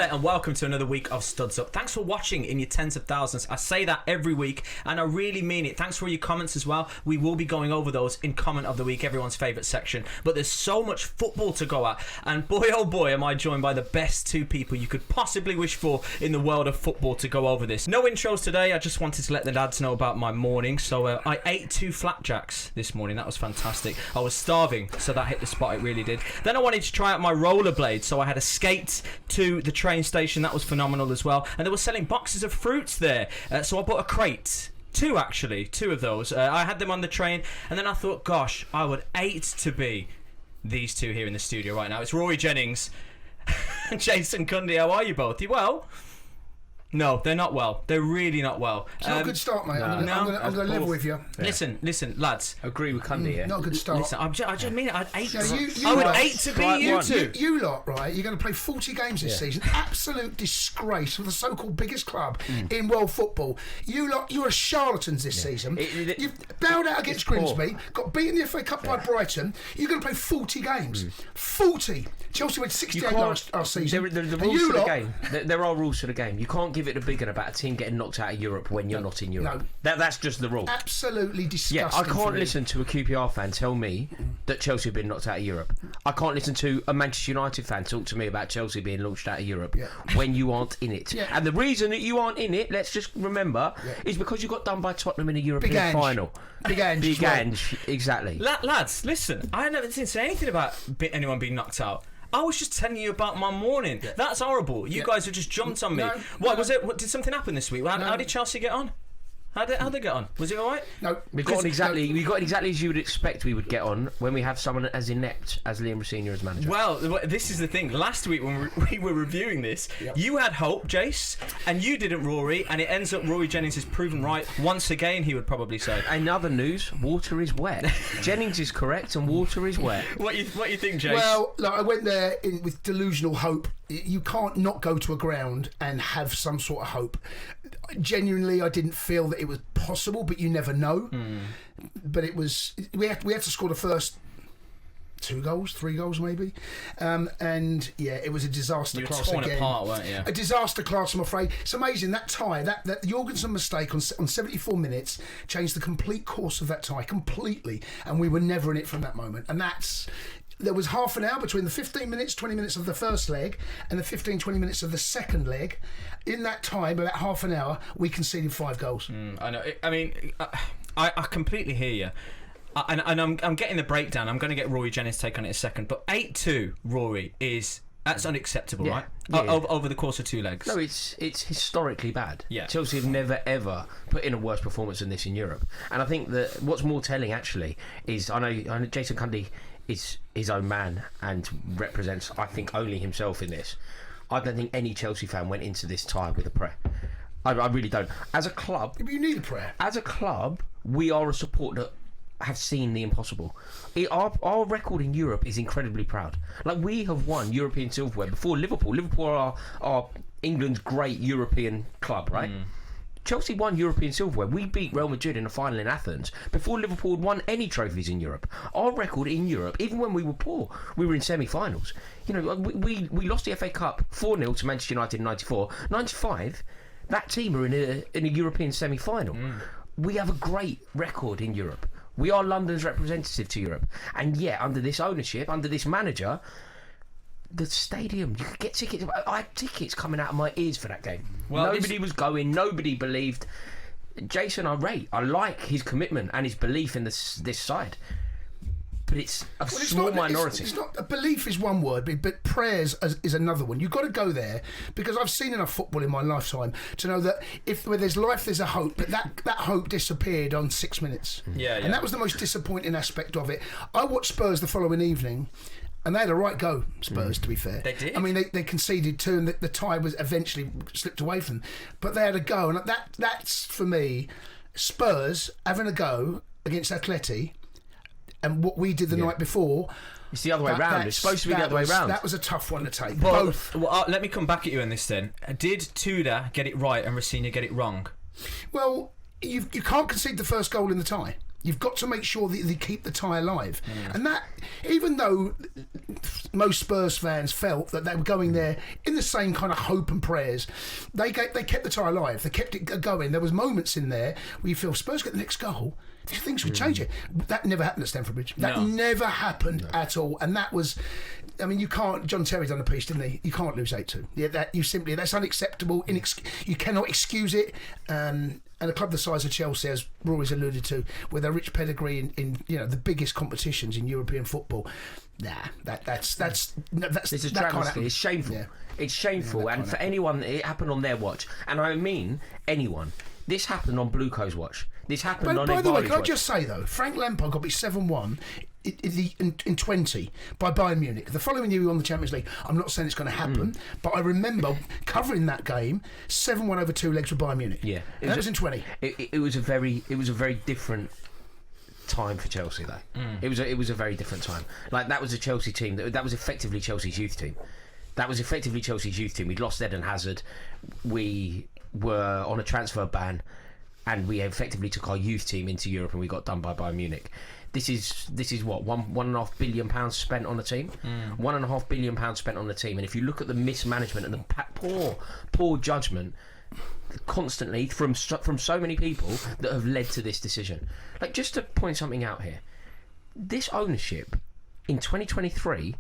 there, and welcome to another week of Studs Up. Thanks for watching in your tens of thousands. I say that every week, and I really mean it. Thanks for all your comments as well. We will be going over those in Comment of the Week, everyone's favourite section. But there's so much football to go at, and boy oh boy am I joined by the best two people you could possibly wish for in the world of football to go over this. No intros today, I just wanted to let the lads know about my morning. So I ate 2 flapjacks this morning, that was fantastic. I was starving, so that hit the spot, it really did. Then I wanted to try out my rollerblades, so I had a skate to the train station, that was phenomenal as well. And they were selling boxes of fruits there, so I bought a crate. 2 actually, 2 of those. I had them on the train, and then I thought, gosh, I would hate to be these two here in the studio right now. It's Rory, Jennings and Jason Cundy. How are you both? You well? No, they're not well. They're really not well. It's not a good start, mate. I'm going to level with you. Yeah. Listen, lads. Agree with Cundy, yeah. Not a good start. Listen, I just mean it. I'd hate I would hate to be you two. You lot, right? You're going to play 40 games this season. Absolute disgrace for the so-called biggest club in world football. You lot, you're charlatans this season. You've bowed out against Grimsby, got beaten in the FA Cup by Brighton. You're going to play 40 games. 40. Chelsea went 68 last season. The rules for the game. There are rules for the game. You can't give it a big one about a team getting knocked out of Europe when you're not in Europe. No. That's just the rule. Absolutely disgusting. Yeah, I can't listen to a QPR fan tell me that Chelsea have been knocked out of Europe. I can't listen to a Manchester United fan talk to me about Chelsea being launched out of Europe when you aren't in it. And the reason that you aren't in it, let's just remember, is because you got done by Tottenham in a European final. Big Ange, exactly. Lads, listen, I never didn't say anything about anyone being knocked out. I was just telling you about my morning. That's horrible. You guys have just jumped on me. Was it? Did something happen this week? How did Chelsea get on? How'd they get on? Was it all right? No. We got exactly as you would expect we would get on when we have someone as inept as Liam Rosenoir as manager. Well, this is the thing. Last week when we were reviewing this, you had hope, Jace, and you didn't, Rory, and it ends up Rory Jennings is proven right once again, he would probably say. In other news, water is wet. Jennings is correct and water is wet. What you think, Jace? Well, I went there with delusional hope. You can't not go to a ground and have some sort of hope. Genuinely, I didn't feel that it was possible, but you never know. But it was. We had to score the first 2 goals, 3 goals maybe, and it was a disaster class torn again. Apart, weren't you? A disaster class, I'm afraid. It's amazing that tie, that Jorgensen mistake on 74 minutes changed the complete course of that tie completely, and we were never in it from that moment. And there was half an hour between the 15 minutes, 20 minutes of the first leg and the 15, 20 minutes of the second leg. In that time, about half an hour, we conceded 5 goals. I know. I mean, I completely hear you. And I'm getting the breakdown. I'm going to get Rory Jennings' take on it in a second. But 8-2, Rory, that's unacceptable, right? Over the course of 2 legs. No, it's historically bad. Yeah. Chelsea have never ever put in a worse performance than this in Europe. And I think that what's more telling actually is I know Jason Cundy is his own man and represents, I think, only himself in this. I don't think any Chelsea fan went into this tie with a prayer. I really don't. As a club, but you need a prayer. As a club, we are a support that have seen the impossible. Our record in Europe is incredibly proud. Like, we have won European silverware before Liverpool. Liverpool are England's great European club, right? Chelsea won European silverware. We beat Real Madrid in the final in Athens before Liverpool had won any trophies in Europe. Our record in Europe, even when we were poor, we were in semi-finals. You know, we lost the FA Cup 4-0 to Manchester United in 94. 95, that team are in a European semi-final. We have a great record in Europe. We are London's representative to Europe. And yet, under this ownership, under this manager, the stadium, you could get tickets. I had tickets coming out of my ears for that game. Well, nobody was going. Nobody believed. Jason, I like his commitment and his belief in this side. But it's a small minority. It's not, a belief is one word, but prayers is another one. You've got to go there, because I've seen enough football in my lifetime to know that where there's life, there's a hope. But that hope disappeared on 6 minutes. And that was the most disappointing aspect of it. I watched Spurs the following evening, and they had a right go, Spurs, to be fair. They did. I mean, they conceded 2, and the tie was eventually slipped away from them. But they had a go, and that's, for me, Spurs having a go against Atleti, and what we did the night before. It's the other way round. It's supposed to be the other way round. That was a tough one to take. Both. Well, let me come back at you on this then. Did Tudor get it right and Rosenior get it wrong? Well, you can't concede the first goal in the tie. You've got to make sure that they keep the tie alive. And that, even though most Spurs fans felt that they were going there in the same kind of hope and prayers. They kept the tie alive. They kept it going. There was moments in there where you feel Spurs get the next goal, things would change it. That never happened at Stamford Bridge. That never happened at all. And that was, I mean, you can't. John Terry done a piece, didn't he? You can't lose 8-2. Yeah, that's unacceptable. You cannot excuse it. And a club the size of Chelsea, as Rory's alluded to, with a rich pedigree in the biggest competitions in European football, that's This is that travesty. It's shameful. Yeah. It's shameful, and for anyone, it happened on their watch, and I mean anyone. This happened on Blueco's watch. This happened on. By the way, can I watch. just say though, Frank Lampard got beat 7-1 in 20 by Bayern Munich. The following year we won the Champions League. I'm not saying it's going to happen, but I remember covering that game 7-1 over 2 legs with Bayern Munich. Yeah, that was in 20. It was a very different time for Chelsea though. It was a very different time. Like, that was a Chelsea team that was effectively Chelsea's youth team. We'd lost Eden Hazard. We were on a transfer ban, and we effectively took our youth team into Europe, and we got done by Bayern Munich. This is what, £1.5 billion spent on the team. £1.5 billion spent on the team, and if you look at the mismanagement and the poor judgment constantly from so many people that have led to this decision. Like, just to point something out here, this ownership in 2023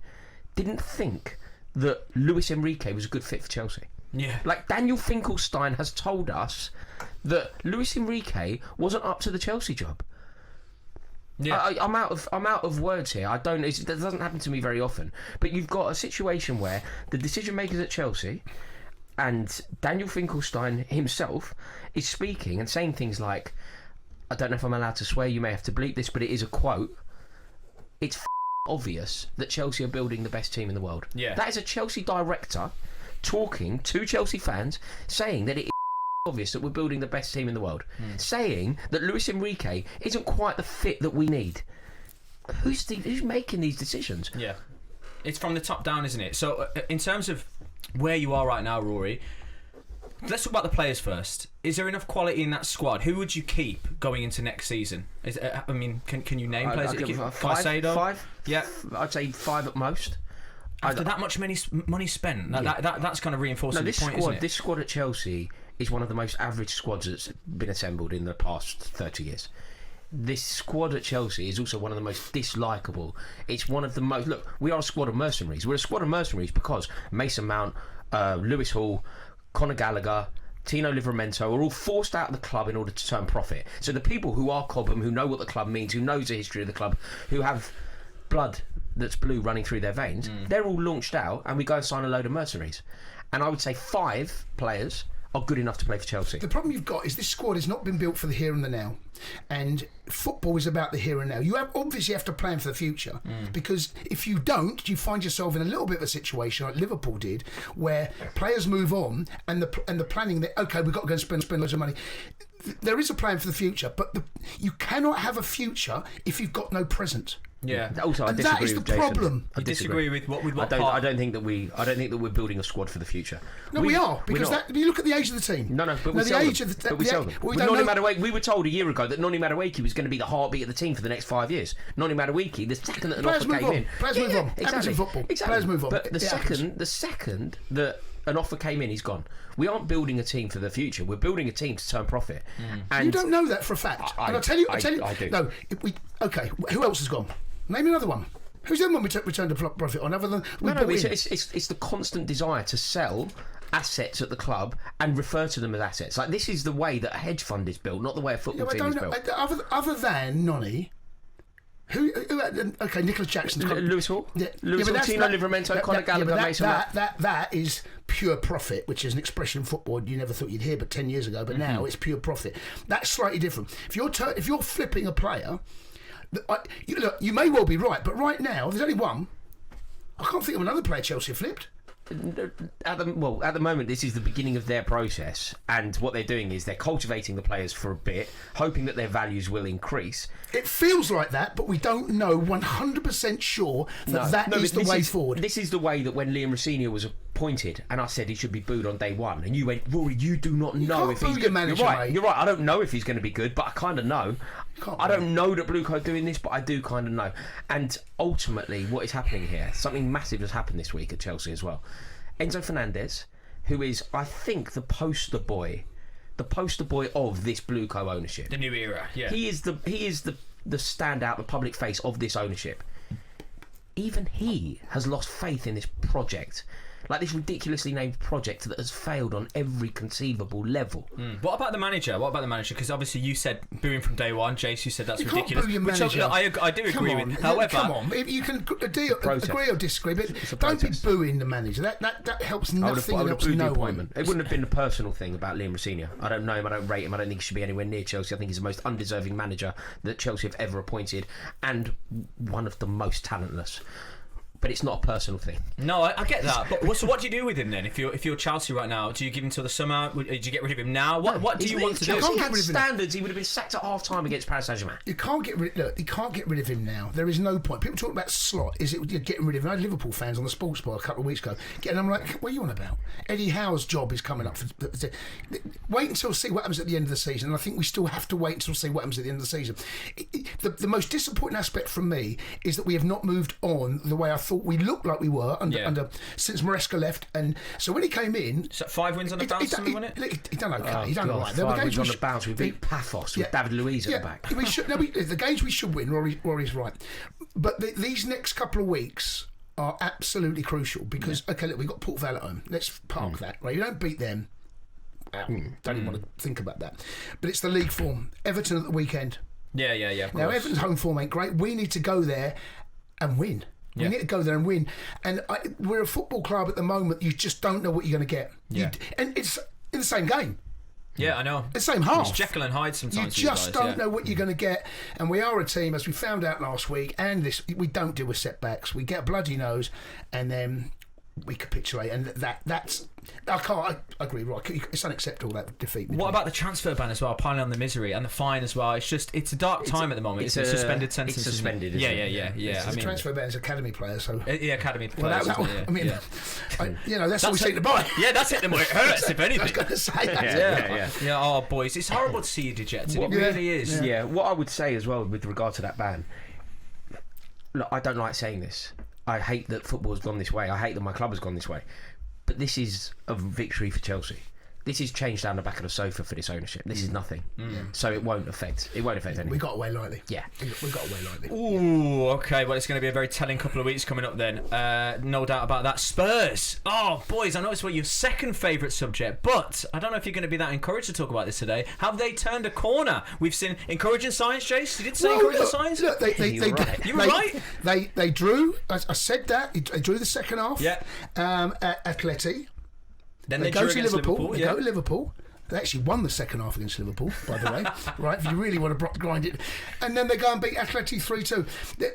didn't think that Luis Enrique was a good fit for Chelsea. Yeah. Like, Daniel Finkelstein has told us that Luis Enrique wasn't up to the Chelsea job. Yeah. I'm out of words here. That doesn't happen to me very often. But you've got a situation where the decision makers at Chelsea and Daniel Finkelstein himself is speaking and saying things like, I don't know if I'm allowed to swear, you may have to bleep this, but it is a quote. It's obvious that Chelsea are building the best team in the world. Yeah. That is a Chelsea director talking to Chelsea fans, saying that it is obvious that we're building the best team in the world, saying that Luis Enrique isn't quite the fit that we need. Who's making these decisions? Yeah, it's from the top down, isn't it? So in terms of where you are right now, Rory, let's talk about the players first. Is there enough quality in that squad? Who would you keep going into next season? Can you name players? Five? Yeah, I'd say 5 at most. After that much money spent, that's kind of reinforcing the point, isn't it? This squad at Chelsea is one of the most average squads that's been assembled in the past 30 years. This squad at Chelsea is also one of the most dislikable. It's one of the most... Look, we are a squad of mercenaries. We're a squad of mercenaries because Mason Mount, Lewis Hall, Conor Gallagher, Tino Livramento are all forced out of the club in order to turn profit. So the people who are Cobham, who know what the club means, who knows the history of the club, who have blood that's blue running through their veins, they're all launched out, and we go and sign a load of mercenaries. And I would say 5 players are good enough to play for Chelsea. The problem you've got is this squad has not been built for the here and the now, and football is about the here and now. You obviously have to plan for the future, because if you don't, you find yourself in a little bit of a situation like Liverpool did, where players move on and the planning that, okay, we've got to go and spend loads of money. There is a plan for the future, but you cannot have a future if you've got no present. Yeah. Also, I disagree that is the with Jason. problem. You disagree with what I don't think that we're building a squad for the future. No, we are, because you look at the age of the team. No, but we sell them. We were told a year ago that Noni Madueke was going to be the heartbeat of the team for the next 5 years. Noni Madueke, the second that an offer came in, players move on. Exactly. Football. Players move on. But the second that an offer came in, he's gone. We aren't building a team for the future. We're building a team to turn profit. And you don't know that for a fact. And I'll tell you. I do. No, okay. Who else has gone? Name another one. Who's the other one we returned a profit on, other than it's the constant desire to sell assets at the club and refer to them as assets. Like, this is the way that a hedge fund is built, not the way a football team is built. Other than Noni, who? Okay, Nicholas Jackson's got Lewis Hall, Lewis Hall, Tino Livramento, Conor Gallagher, Mason. That is pure profit, which is an expression in football you never thought you'd hear, but 10 years ago. But now it's pure profit. That's slightly different. If you're flipping a player. You may well be right, but right now there's only one. I can't think of another player Chelsea flipped. At the moment, this is the beginning of their process, and what they're doing is they're cultivating the players for a bit, hoping that their values will increase. It feels like that, but we don't know 100% sure that is the way forward. This is the way that when Liam Rosenior was appointed, and I said he should be booed on day one, and you went, Rory, you do not know if he's good. good. Manager, you're right. mate. You're right. I don't know if he's going to be good, but I kind of know. I don't know that Blue Coat doing this, but I do kind of know. And ultimately, what is happening here? Something massive has happened this week at Chelsea as well. Enzo Fernandes, who is, I think, the poster boy of this Blue Coat ownership. The new era. Yeah. He is the standout, the public face of this ownership. Even he has lost faith in this project, like this ridiculously named project that has failed on every conceivable level. What about the manager? Because obviously you said booing from day one. Jace, you said that's you ridiculous. Can't boo your manager. I do agree with. However, come on, you can agree or disagree, but don't be booing the manager. That helps nothing. I would have booed the no appointment. one. It wouldn't have been a personal thing about Liam Rosenior. I don't know him. I don't rate him. I don't think he should be anywhere near Chelsea. I think he's the most undeserving manager that Chelsea have ever appointed, and one of the most talentless. But it's not a personal thing. No, I get that. But so what do you do with him then? If you're Chelsea right now, do you give him till the summer? Do you get rid of him now? What do you want to do? Chelsea had standards. He would have been sacked at half time against Paris Saint-Germain. You can't get rid of him now. There is no point. People talk about Slot. Is it you're getting rid of him? I had Liverpool fans on the Sports Bar a couple of weeks ago. And I'm like, what are you on about? Eddie Howe's job is coming up. Wait until see what happens at the end of the season. And I think we still have to wait until see what happens at the end of the season. The most disappointing aspect from me is that we have not moved on the way I thought we looked like we were under since Maresca left. And so when he came in, so 5 wins on the bounce, wasn't it? He done okay. He done all right. 5 wins on the bounce. We beat Paphos with David Luiz at the back. The games we should win. Rory's right, but these next couple of weeks are absolutely crucial because okay, look, we've got Port Vale at home. Let's park that. Right, you don't beat them. Don't even want to think about that. But it's the league form. Everton at the weekend. Yeah. Now Everton's home form ain't great. We need to go there and win. We need to go there and win. And we're a football club at the moment. You just don't know what you're going to get. Yeah. And it's in the same game. Yeah, I know. The same half. It's Jekyll and Hyde sometimes. You just don't know what you're going to get. And we are a team, as we found out last week, and we don't deal with setbacks. We get a bloody nose, and then we capitulate. And that's... I agree, right? It's unacceptable, that defeat. What about the transfer ban as well? Piling on the misery and the fine as well. It's a dark time at the moment. It's a suspended sentence. It's suspended, isn't it? Yeah. The transfer ban is academy players, so... academy players. That's all we seem to buy. Yeah, that's it. It hurts, if anything. I was going to say that. Yeah, oh, boys. It's horrible to see you dejected. It really is. Yeah, what I would say as well with regard to that ban... Look, I don't like saying this. I hate that football has gone this way. I hate that my club has gone this way. But this is a victory for Chelsea. This is change down the back of the sofa for this ownership. This is nothing. So it won't affect anything. We got away lightly. Yeah. We got away lightly. Ooh, okay. Well, it's going to be a very telling couple of weeks coming up then. No doubt about that. Spurs. Oh, boys, I know it's your second favourite subject, but I don't know if you're going to be that encouraged to talk about this today. Have they turned a corner? We've seen encouraging signs, Jace. You did say encouraging signs? Look, you were right. They drew, I said that, they drew the second half at Atleti. Then they go drew to against Liverpool. They yeah. go to Liverpool. They actually won the second half against Liverpool, by the way. Right, if you really want to grind it. And then they go and beat Atleti 3-2.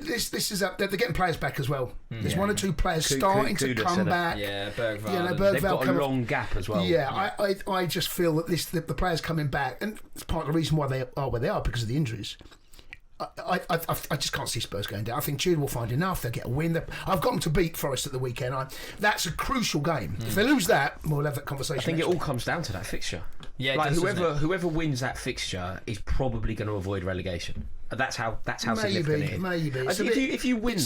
This is they're getting players back as well. There's one or two players starting to come back. Yeah, Bergvall. They've got a long gap as well. Yeah, I just feel that the players coming back, and it's part of the reason why they are where they are, because of the injuries. I just can't see Spurs going down. I think Jude will find enough. They'll get a win. I've got them to beat Forest at the weekend. That's a crucial game. If they lose that, we'll have that conversation. I think it all comes down to that fixture. Yeah, like whoever wins that fixture is probably going to avoid relegation. That's how significant it is. Maybe. If you win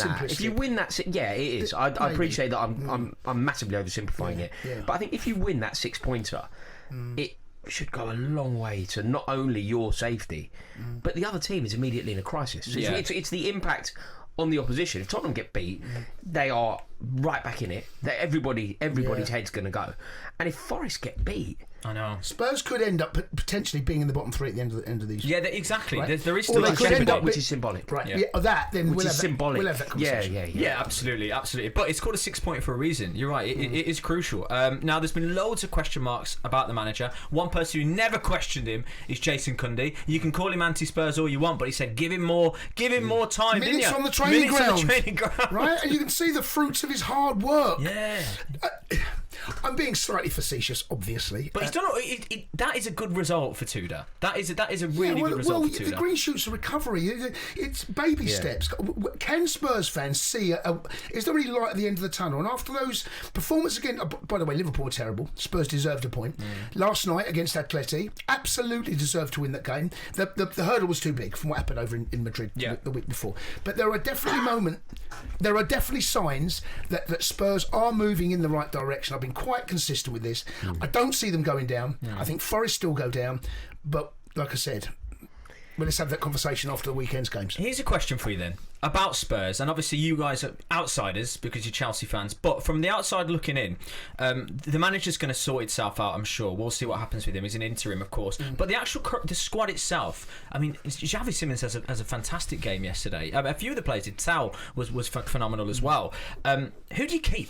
that, yeah, it is. I appreciate that. I'm massively oversimplifying it, but I think if you win that 6-pointer, it should go a long way to not only your safety, but the other team is immediately in a crisis. So it's the impact on the opposition. If Tottenham get beat, they are right back in it. Everybody's head's going to go. And if Forest get beat, I know Spurs could end up potentially being in the bottom three at the end of these. Yeah, exactly. Right? There is still a jeopardy, which is symbolic. Right. Yeah. That then which is symbolic. We'll have that conversation. Yeah, absolutely. But it's called a 6-point for a reason. You're right. It is crucial. Now, there's been loads of question marks about the manager. One person who never questioned him is Jason Cundy. You can call him anti-Spurs all you want, but he said give him more time. Minutes didn't you? on the training ground. Right, and you can see the fruits of his hard work. Yeah. I'm being slightly facetious, obviously. But he's done that is a good result for Tudor. That is a really good result for Tudor. The green shoots a recovery. It's baby steps. Can Spurs fans see? Is there any light at the end of the tunnel? And after those performances again, by the way, Liverpool were terrible. Spurs deserved a point. Last night against Atleti, absolutely deserved to win that game. The hurdle was too big from what happened over in Madrid the week before. But there are definitely signs that Spurs are moving in the right direction. I've been quite consistent with this. I don't see them going down. I think Forest still go down. But like I said, let's have that conversation after the weekend's games. Here's a question for you then about Spurs, and obviously you guys are outsiders because you're Chelsea fans, but from the outside looking in, the manager's going to sort itself out, I'm sure. We'll see what happens with him. He's an interim, of course, but the squad itself, I mean, Xavi Simons has a fantastic game yesterday. A few of the players did. Tao was phenomenal as well. Who do you keep?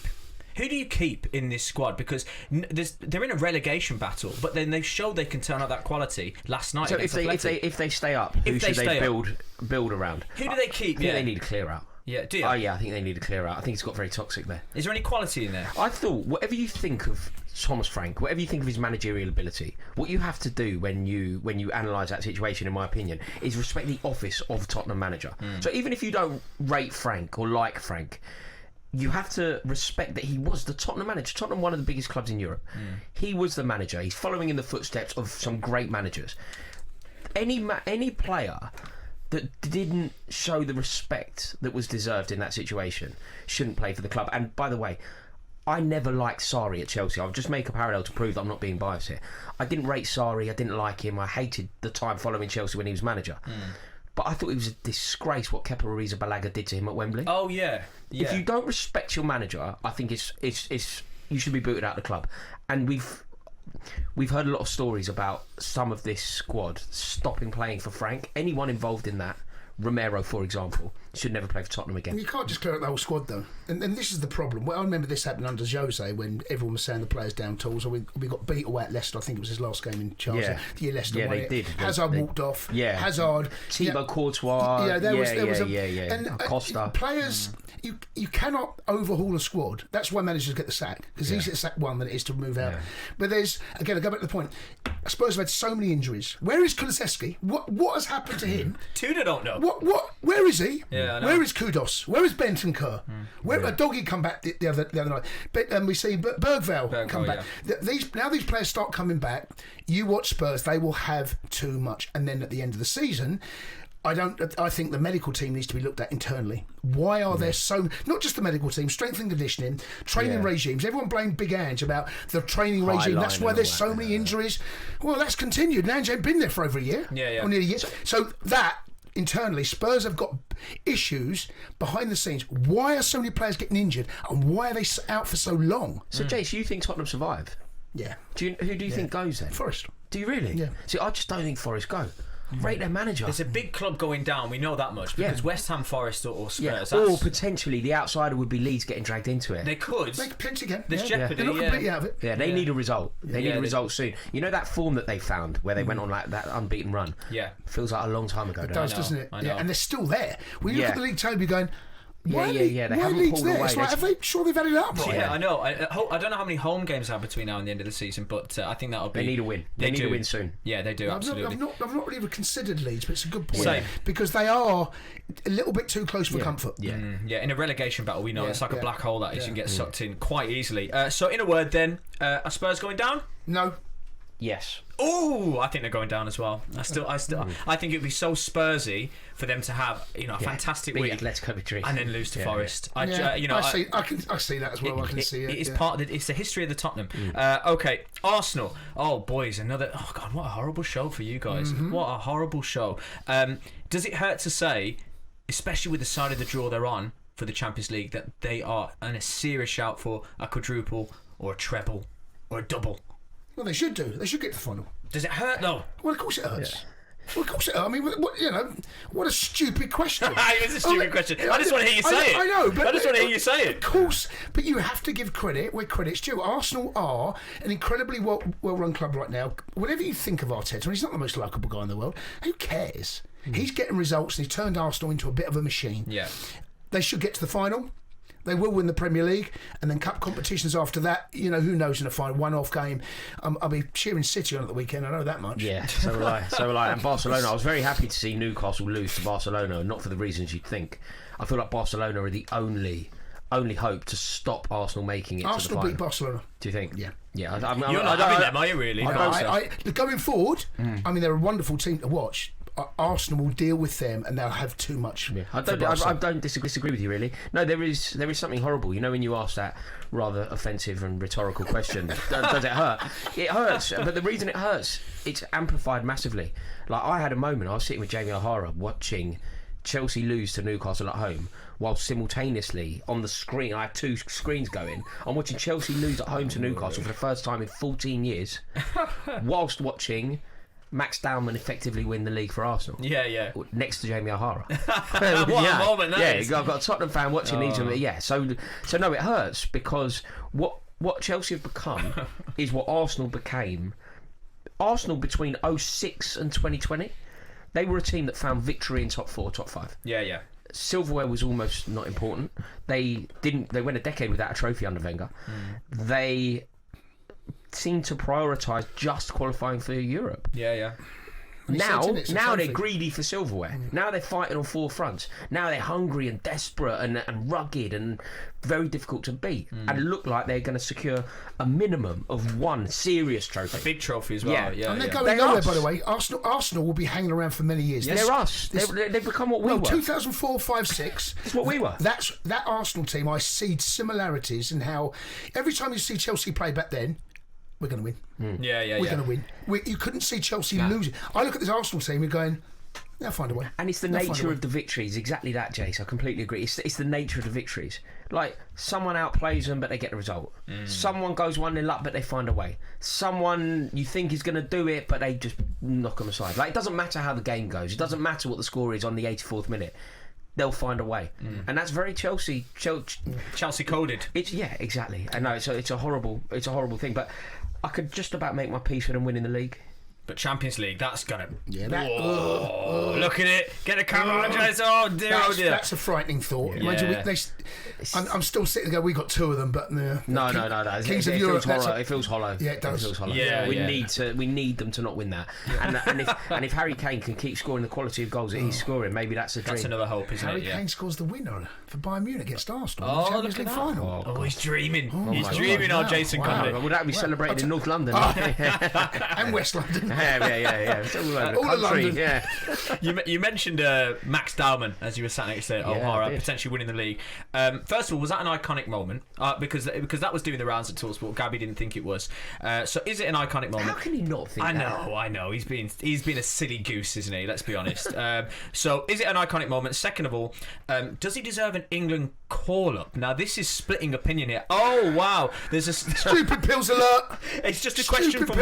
Who do you keep in this squad? Because they're in a relegation battle, but then they showed they can turn up that quality last night. So if they stay up, who should they build around? Who do they keep? I think they need to clear out. Yeah, do you? Oh yeah, I think they need to clear out. I think it's got very toxic there. Is there any quality in there? I thought whatever you think of Thomas Frank, whatever you think of his managerial ability, what you have to do when you analyse that situation, in my opinion, is respect the office of Tottenham manager. So even if you don't rate Frank or like Frank, you have to respect that he was the Tottenham manager. Tottenham, one of the biggest clubs in Europe. He was the manager. He's following in the footsteps of some great managers. Any player that didn't show the respect that was deserved in that situation shouldn't play for the club. And by the way, I never liked Sarri at Chelsea. I'll just make a parallel to prove that I'm not being biased here. I didn't rate Sarri. I didn't like him. I hated the time following Chelsea when he was manager. But I thought it was a disgrace what Kepa Arrizabalaga did to him at Wembley. Oh yeah. If you don't respect your manager, I think it's you should be booted out of the club. And we've heard a lot of stories about some of this squad stopping playing for Frank. Anyone involved in that, Romero, for example, should never play for Tottenham again. You can't just clear out the whole squad, though. And this is the problem. Well, I remember this happened under Jose when everyone was saying the players down tools. So we got beat away at Leicester. I think it was his last game in Charles. Yeah. The year Leicester won they it. did. Hazard walked off. Yeah. Hazard. Thibaut Courtois. Yeah, there was And Costa. Players, you cannot overhaul a squad. That's why managers get the sack. Because easier to sack one than it is to move out. But there's, again, I go back to the point. Spurs have had so many injuries. Where is Kulusevski? What has happened to him? Tudor don't know. Where is he? Yeah, I know. Where is Kudos? Where is Bentancur? Where a doggy come back the other night? But we see Bergvall come back. Yeah. These players start coming back. You watch Spurs; they will have too much, and then at the end of the season. I think the medical team needs to be looked at internally. Why are there so... Not just the medical team, strength and conditioning, training regimes. Everyone blamed Big Ange about the training regime. That's why there's so many injuries. Well, that's continued. Ange ain't been there for over a year. Or nearly a year. So that... Internally, Spurs have got issues behind the scenes. Why are so many players getting injured, and why are they out for so long? So, Jace, you think Tottenham survive? Yeah. Who do you think goes then? Forest. Do you really? Yeah. See, I just don't think Forest go. Rate their manager. There's a big club going down, we know that much, because West Ham, Forest or Spurs. Or potentially the outsider would be Leeds getting dragged into it. They could. They could pinch again. There's jeopardy. They're not completely out of it. Yeah, they need a result. They need a result soon. You know that form that they found where they went on like that unbeaten run? Yeah. Feels like a long time ago. It does, doesn't it? I know. Yeah, and they're still there. When you look at the league table, you're going... They haven't Leeds pulled there? away. It's like, they've had it up. Yeah, I know. I don't know how many home games are between now and the end of the season, but I think that'll be... They need a win. They need a win soon. Yeah, they do, absolutely. I've not really considered Leeds, but it's a good point. Same. Because they are a little bit too close for comfort. Yeah. In a relegation battle, we know it's like a black hole that is. You can get sucked in quite easily. So, in a word then, are Spurs going down? No. Yes. Oh, I think they're going down as well. I think it'd be so Spursy for them to have a fantastic week, Atletico Madrid, and then lose to Forest. I see that as well. I can see it. It's part of it's the history of the Tottenham. Okay, Arsenal. Oh boys, another. Oh god, what a horrible show for you guys. What a horrible show. Does it hurt to say, especially with the side of the draw they're on for the Champions League, that they are in a serious shout for a quadruple or a treble or a double? Well, they should do. They should get to the final. Does it hurt though? Well, of course it hurts. Yeah. Well, of course it hurts. I mean, what a stupid question. It's a stupid question. I just want to hear you say it. I know, but I just want to hear you say it. Of course, but you have to give credit where credit's due. Arsenal are an incredibly well-run club right now. Whatever you think of Arteta, and he's not the most likeable guy in the world, who cares? He's getting results, and he's turned Arsenal into a bit of a machine. Yeah. They should get to the final. They will win the Premier League, and then cup competitions after that. You know, who knows in the final one-off game. I'll be cheering City on at the weekend. I know that much. Yeah, so will I. So will I. And Barcelona, I was very happy to see Newcastle lose to Barcelona, not for the reasons you'd think. I feel like Barcelona are the only hope to stop Arsenal making it to the Arsenal final. beat Barcelona. Do you think? Yeah. Yeah. You're not having them, are you really? Going forward, I mean, they're a wonderful team to watch. Arsenal will deal with them, and they'll have too much. Yeah. I don't disagree with you, really. No, there is something horrible. You know, when you ask that rather offensive and rhetorical question, does it hurt? It hurts, but the reason it hurts, it's amplified massively. Like, I had a moment, I was sitting with Jamie O'Hara watching Chelsea lose to Newcastle at home, while simultaneously on the screen, I had two screens going. I'm watching Chelsea lose at home to Newcastle for the first time in 14 years, whilst watching Max Dowman effectively win the league for Arsenal. Yeah. Next to Jamie O'Hara. What a moment that is. I've got a Tottenham fan watching these. Yeah, so no, it hurts because what Chelsea have become is what Arsenal became. Arsenal between 2006 and 2020, they were a team that found victory in top 4, top 5. Yeah. Silverware was almost not important. They went a decade without a trophy under Wenger. They seem to prioritise just qualifying for Europe. Yeah. Now they're greedy for silverware. Now they're fighting on 4 fronts. Now they're hungry and desperate and rugged and very difficult to beat, and look like they're going to secure a minimum of 1 serious trophy. A big trophy as well. Yeah. And they're going nowhere, by the way. Arsenal will be hanging around for many years. They're us. They've become what we were. 2004, 5, 6. It's what we were. That Arsenal team, I see similarities in how every time you see Chelsea play back then, we're going to win. Yeah. We're going to win. You couldn't see Chelsea losing. I look at this Arsenal team and going, they'll find a way. And it's the nature of the victories. Exactly that, Jace. I completely agree. It's the nature of the victories. Like, someone outplays them, but they get the result. Someone goes 1-0 up, but they find a way. Someone you think is going to do it, but they just knock them aside. Like, it doesn't matter how the game goes. It doesn't matter what the score is on the 84th minute. They'll find a way, and that's very Chelsea coded. Exactly. I know it's a horrible thing, but I could just about make my peace with them winning the league. But Champions League, that's gonna. Yeah, look at it. Get the camera on, Jason. Oh dear. That's a frightening thought. Yeah. Imagine I'm still sitting there. We got 2 of them, but no. Kings of Europe. It feels hollow. Yeah, it does. It feels hollow. Yeah, we need them to not win that. And if Harry Kane can keep scoring the quality of goals that he's scoring, maybe that's a dream. That's another hope, isn't Harry it? Kane scores the winner for Bayern Munich against Arsenal. Oh, in the Champions League look at that. final. Oh, he's dreaming. my Dreaming. God, Jason wow. Cundy. Would that be celebrated in North London? And West London. Yeah. It's all over the All of country. London. Yeah. You mentioned Max Dowman as you were sat next to O'Hara potentially winning the league. First of all, was that an iconic moment? Because that was doing the rounds at talkSPORT. Gabby didn't think it was. So is it an iconic moment? How can he not think that? I know. He's been a silly goose, isn't he? Let's be honest. So is it an iconic moment? Second of all, does he deserve an England call-up? Now this is splitting opinion here. Oh wow, there's a Stupid pills alert. It's just a question from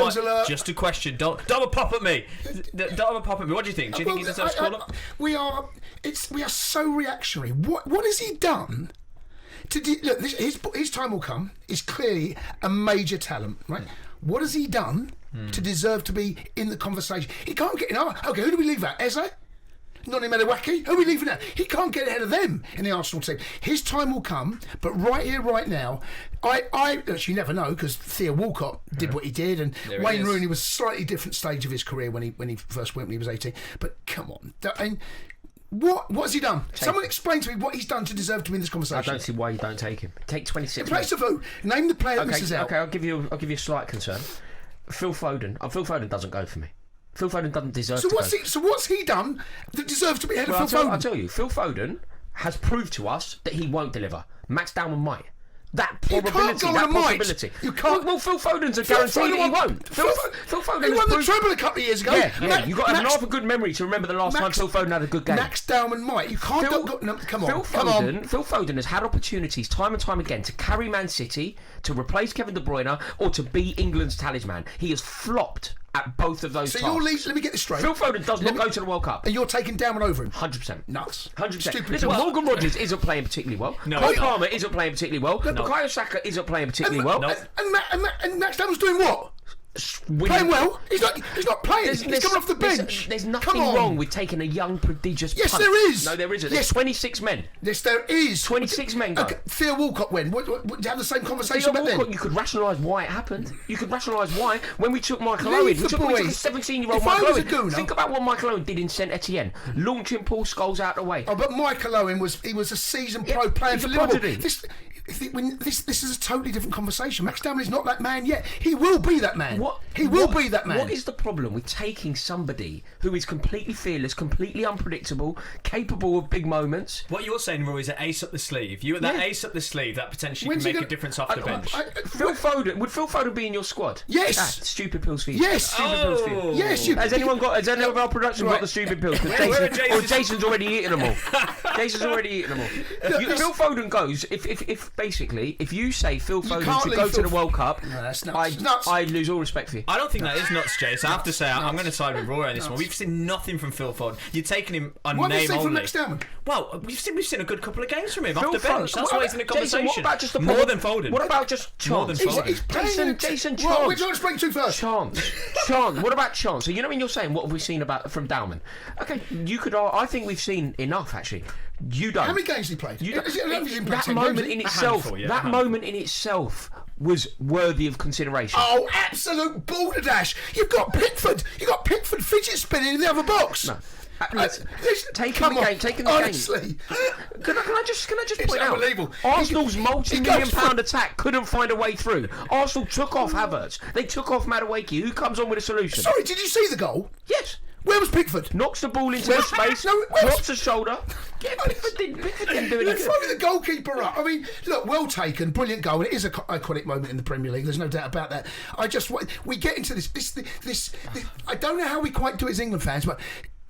just a question. Don't have a pop at me. Don't have a pop at me. What do you think? Do you think he deserves a call-up? We are so reactionary. What has he done? Look, his time will come. He's clearly a major talent, right? What has he done to deserve to be in the conversation? He can't get in. Okay, who do we leave out? Eze? Nottingham Madueke? Who are we leaving out? He can't get ahead of them in the Arsenal team. His time will come, but right here, right now, you never know because Theo Walcott did what he did, and Wayne Rooney was a slightly different stage of his career when he first went when he was 18. But come on, what has he done? Someone explain to me what he's done to deserve to be in this conversation. I don't see why you don't take him. Take 26. In place of who? Name the player that misses out. Okay, I'll give you a slight concern. Phil Foden. Phil Foden doesn't go for me. Phil Foden doesn't deserve to go. So what's he done that deserves to be ahead of Phil Foden? I'll tell you, Phil Foden has proved to us that he won't deliver. Max Dowman might. That possibility. You can't. Well, Phil Foden's a guarantee that he won't. Phil Foden he won the treble a couple of years ago. Yeah. You've got to have half a good memory to remember the last time Phil Foden had a good game. Max Dowman might. You can't. Come on. Phil Foden has had opportunities time and time again to carry Man City, to replace Kevin De Bruyne, or to be England's talisman. He has flopped at both of those tasks. Let me get this straight. Phil Foden does not go to the World Cup. And you're taking Dowman over him? 100%. Nuts. 100%. Listen, Morgan Rogers isn't playing particularly well. Cole Palmer isn't playing particularly well. Bukayo Saka isn't playing particularly well. And Max Dowman's doing what? Playing well. He's not playing. He's coming off the bench. There's nothing wrong with taking a young, prodigious punt. Yes, there is. No, there isn't. There's 26 men. Yes, there is. 26 men go. Okay, Theo Walcott went. Would you have the same conversation about then? You could rationalise why it happened. You could rationalise why. When we took Michael Owen, Leave we took a boys. 17-year-old If I Michael was a Owen. gooner- Think about what Michael Owen did in Saint Etienne. Launching Paul Scholes out the way. Oh, but Michael Owen was a seasoned pro playing he's for a Liverpool. prodigy. This is a totally different conversation. Max Damon is not that man yet. He will be that man. He will be that man. What is the problem with taking somebody who is completely fearless, completely unpredictable, capable of big moments? What you're saying, Rory, is an ace up the sleeve. You that ace up the sleeve that potentially When's can he make a gonna- difference off the bench. Phil Foden, would Phil Foden be in your squad? Yes. Stupid pills for you. Yes. Stupid pills for you. Yes. Has any of our production got the stupid pills? Where are Jason's already eaten them all. Jason's already eaten them all. Phil Foden goes, if you say Phil Foden can't should leave go to Phil the World Cup, No, that's nuts. I lose all respect for you. I don't think that is nuts, Jace. I have to say, I'm going to side with Rory on this one. We've seen nothing from Phil Foden. You're taking him on What have you name seen from only. Max Damon? Well, we've seen a good couple of games from him Phil off the bench. Foden- That's what why he's in a about- Jason, conversation. what about just the More than Foden. What about just More than chance? Foden. He's playing Jason Well, Chance. which one to speak to first? Chance. What about Chance? So you know when you're saying what have we seen from Dowman? Okay, you could. I think we've seen enough actually. You don't. How many games has he played? You don't- I don't think he's been playing that 10 moment games, in has he? itself. handful, yeah, that a handful. moment in itself was worthy of consideration. Oh, absolute balderdash! You've got Pickford fidget spinning in the other box. No. Taking the game. Honestly, Can I just It's point out? unbelievable. Arsenal's He multi-million goes pound attack couldn't find a way through. Arsenal took off Havertz. They took off Madueke. Who comes on with a solution? sorry, did you see the goal? Yes. Where was Pickford? Knocks the ball into the space. No, where was- Drops a shoulder. Yeah, Pickford didn't do They're anything. throwing the goalkeeper up. I mean, look, well taken, brilliant goal, and it is an iconic moment in the Premier League. There's no doubt about that. We get into this. I don't know how we quite do it as England fans, but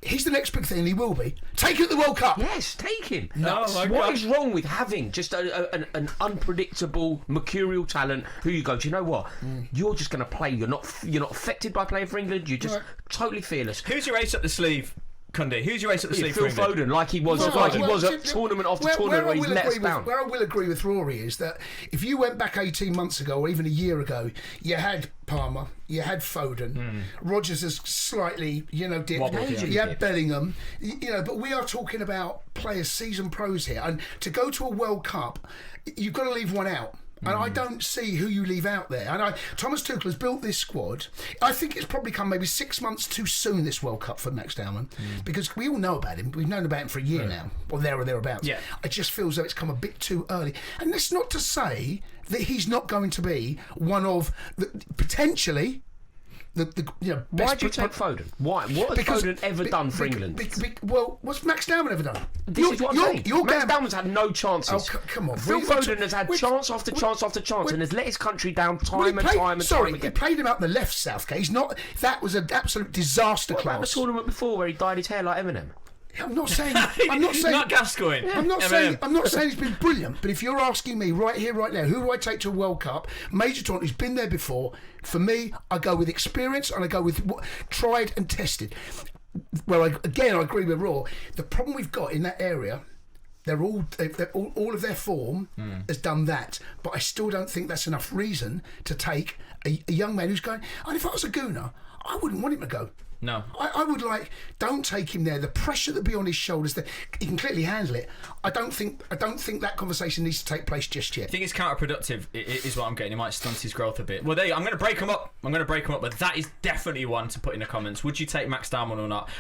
he's the next big thing, and he will be. Take it at the World Cup. Yes, take him. No, my What God. is wrong with having just an unpredictable, mercurial talent who you go, do you know what? You're just going to play. You're not affected by playing for England. You're just totally fearless. Who's your ace up the sleeve, Cundy? Who's your ace up the sleeve Phil for England? Foden, like he was at tournament after tournament where he's let us down. Where I will agree with Rory is that if you went back 18 months ago or even a year ago, you had Palmer, you had Foden, Rodgers is slightly, dipped. Wobbled, yeah. You had Bellingham, but we are talking about players, seasoned pros here, and to go to a World Cup, you've got to leave one out. And I don't see who you leave out there. And Thomas Tuchel has built this squad. I think it's probably come maybe 6 months too soon, this World Cup for Max Dowman, because we all know about him. We've known about him for a year now, or there or thereabouts. Yeah. It just feels like it's come a bit too early. And that's not to say that he's not going to be one of the potentially. Why do you take Foden? Why? What has Foden ever done for England? Well, what's Max Dowman ever done? This is what I'm saying. Max Dowman's had no chances. Oh, come on. Phil Foden has had chance after chance after chance and has let his country down time and time He again. played him out the left, Southgate. He's not. That was an absolute disaster What about the class. tournament before where he dyed his hair like Eminem? I'm not saying. Not Gascoigne. I'm not saying he's been brilliant, but if you're asking me right here, right now, who do I take to a World Cup? Major tournament, who's been there before. For me, I go with experience and I go with tried and tested. Well, I agree with Raw. The problem we've got in that area, all of their form has done that, but I still don't think that's enough reason to take a young man who's going. And if I was a gooner, I wouldn't want him to go. No. I would don't take him there. The pressure that be on his shoulders, that he can clearly handle it. I don't think that conversation needs to take place just yet. I think it's counterproductive. Is what I'm getting. It might stunt his growth a bit. Well, there you go. I'm going to break him up. But that is definitely one to put in the comments. Would you take Max Dowman or not?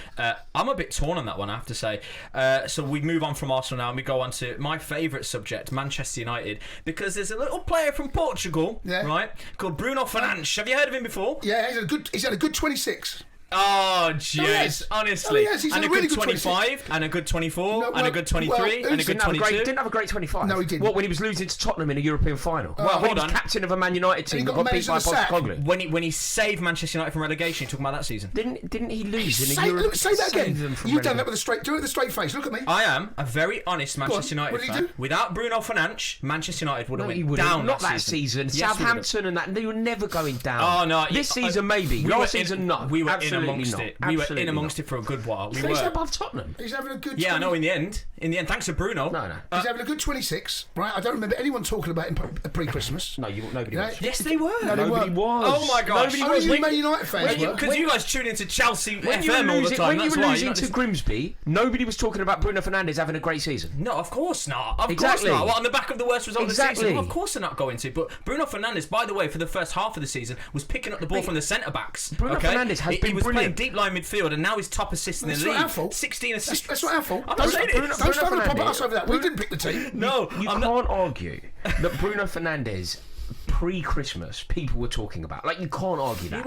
I'm a bit torn on that one, I have to say. So we move on from Arsenal now and we go on to my favourite subject, Manchester United, because there's a little player from Portugal, right, called Bruno Fernandes. Have you heard of him before? Yeah, he's had a good 26. Oh, jeez, honestly. He's and a a really good good 25, and a good 24, and a good 23, and a good 22. Didn't have a great 25. No, he didn't. What, when he was losing to Tottenham in a European final? Well, when he hold was on. captain of a Man United team he that got got beat by managed to the sack. Postecoglou. When he saved Manchester United from relegation, you're talking about that season. Didn't he lose in a European? Say that again. You've done that relegation. do it with a straight face. Look at me. I am a very honest Manchester United What did he fan. do? Without Bruno Fernandes, Manchester United would have No, he went wouldn't. down Not that season. Yes, Southampton Southampton and that, they were never going down. Oh, no. This season maybe. Last season no. We were Absolutely in amongst not. it. We were Absolutely in amongst not. it for a good while. We He's were. above Tottenham. He's having a good. Yeah, I know. In the end, thanks to Bruno. No. He's having a good 26, right? I don't remember anyone talking about him pre-Christmas. No, nobody was. Yes, they were. No, they Nobody weren't. was. Oh my gosh. Only you Man United fans were. Because you guys tune into Chelsea When you FM were all the losing, time. when you That's were why. losing to Grimsby, nobody was talking about Bruno Fernandes having a great season. No, of course not. Of Exactly. course not. What, on the back of the worst result of the Exactly. season? Of course they're not going to. But Bruno Fernandes, by the way, for the first half of the season, was picking up the ball from the centre backs. Bruno Fernandes has been He was brilliant. playing deep line midfield, and now he's top assist in the That's league. not our fault. 16 assists. That's not our fault. I'm not saying it. Don't start to pop at us Fernandes- over that. We didn't pick the team. No, You I'm can't not. argue that Bruno Fernandes pre-Christmas people were talking about. Like, you can't argue that.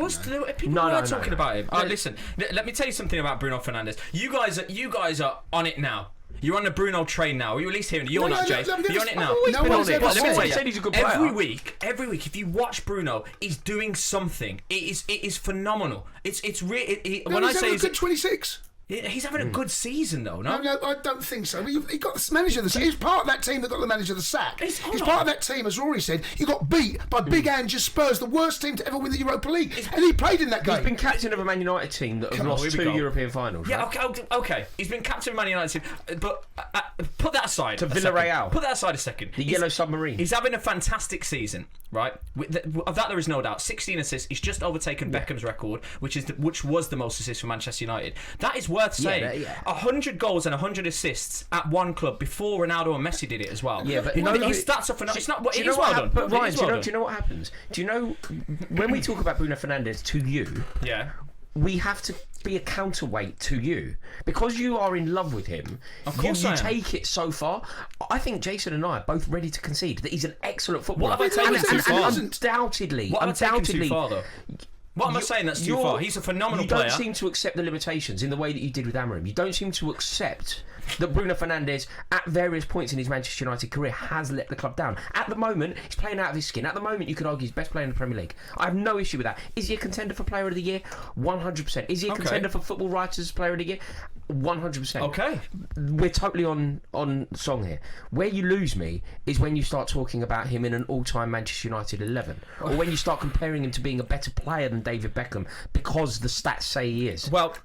People No, were no, talking no. about him. No. Listen, let me tell you something about Bruno Fernandes. You guys are on it now. You're on the Bruno train now. Or you're at least hearing it. You're No, not, no, Jace. no, You're on it now. No one's ever Let me tell you, said he's a good player. every week, if you watch Bruno, he's doing something. It is phenomenal. It's really. No, When I he's say having a good 26. he's having a good season though, no? No, I don't think so. He got the manager of the sack. He's part of that team that got the manager of the sack. He's part of that team, as Rory said. He got beat by Big Angel Spurs, the worst team to ever win the Europa League, and he played in that game. He's been captain of a Man United team that have Come on, lost here we 2 go. European finals. Yeah, right? okay. He's been captain of Man United, but put that aside. To a second. Villarreal. Put that aside a second. The Yellow Submarine. He's having a fantastic season, right? Of that there is no doubt. 16 assists. He's just overtaken Beckham's record, which was the most assists for Manchester United. That is worth saying. 100 goals and 100 assists at one club before Ronaldo and Messi did it as well. Yeah, but his stats are phenomenal. It's not. Do It you is know what well done. But Ryan, It is do well you know what happens? Do you know when we talk about Bruno Fernandes to you, Yeah. we have to be a counterweight to you because you are in love with him. Of course you I am. take it so far. I think Jason and I are both ready to concede that he's an excellent footballer. What have I taken too far? Undoubtedly, What am I taking too far though? What am I saying that's too far? He's a phenomenal you player. don't seem to accept the limitations in the way that you did with Amorim. You don't seem to accept that Bruno Fernandes, at various points in his Manchester United career, has let the club down. At the moment, he's playing out of his skin. At the moment, you could argue he's best player in the Premier League. I have no issue with that. Is he a contender for Player of the Year? 100%. Is he a contender for Football Writers' Player of the Year? 100%. Okay. We're totally on song here. Where you lose me is when you start talking about him in an all-time Manchester United 11, or when you start comparing him to being a better player than David Beckham because the stats say he is. Well,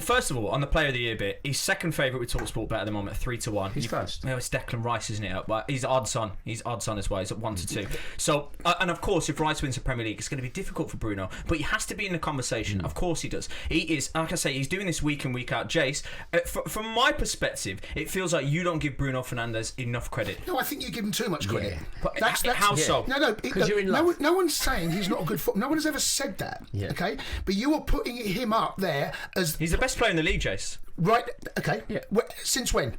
first of all, on the Player of the Year bit, he's second favourite with talkSPORT bet at the moment, 3-1. Who's first? No, it's Declan Rice, isn't it? But he's odds on. He's odds on as well. He's at 1-2. So, and of course, if Rice wins the Premier League, it's going to be difficult for Bruno. But he has to be in the conversation. Of course, he does. He is, like I say, he's doing this week in week out. Jace, from my perspective, it feels like you don't give Bruno Fernandes enough credit. No, I think you give him too much credit. Yeah. But how so? No, Because you're in love. no one's saying he's not a good footballer. No one has ever said that. Yeah. Okay, but you are putting him up there as He's the best player in the league, Jace. right. Okay, Yeah. Since when?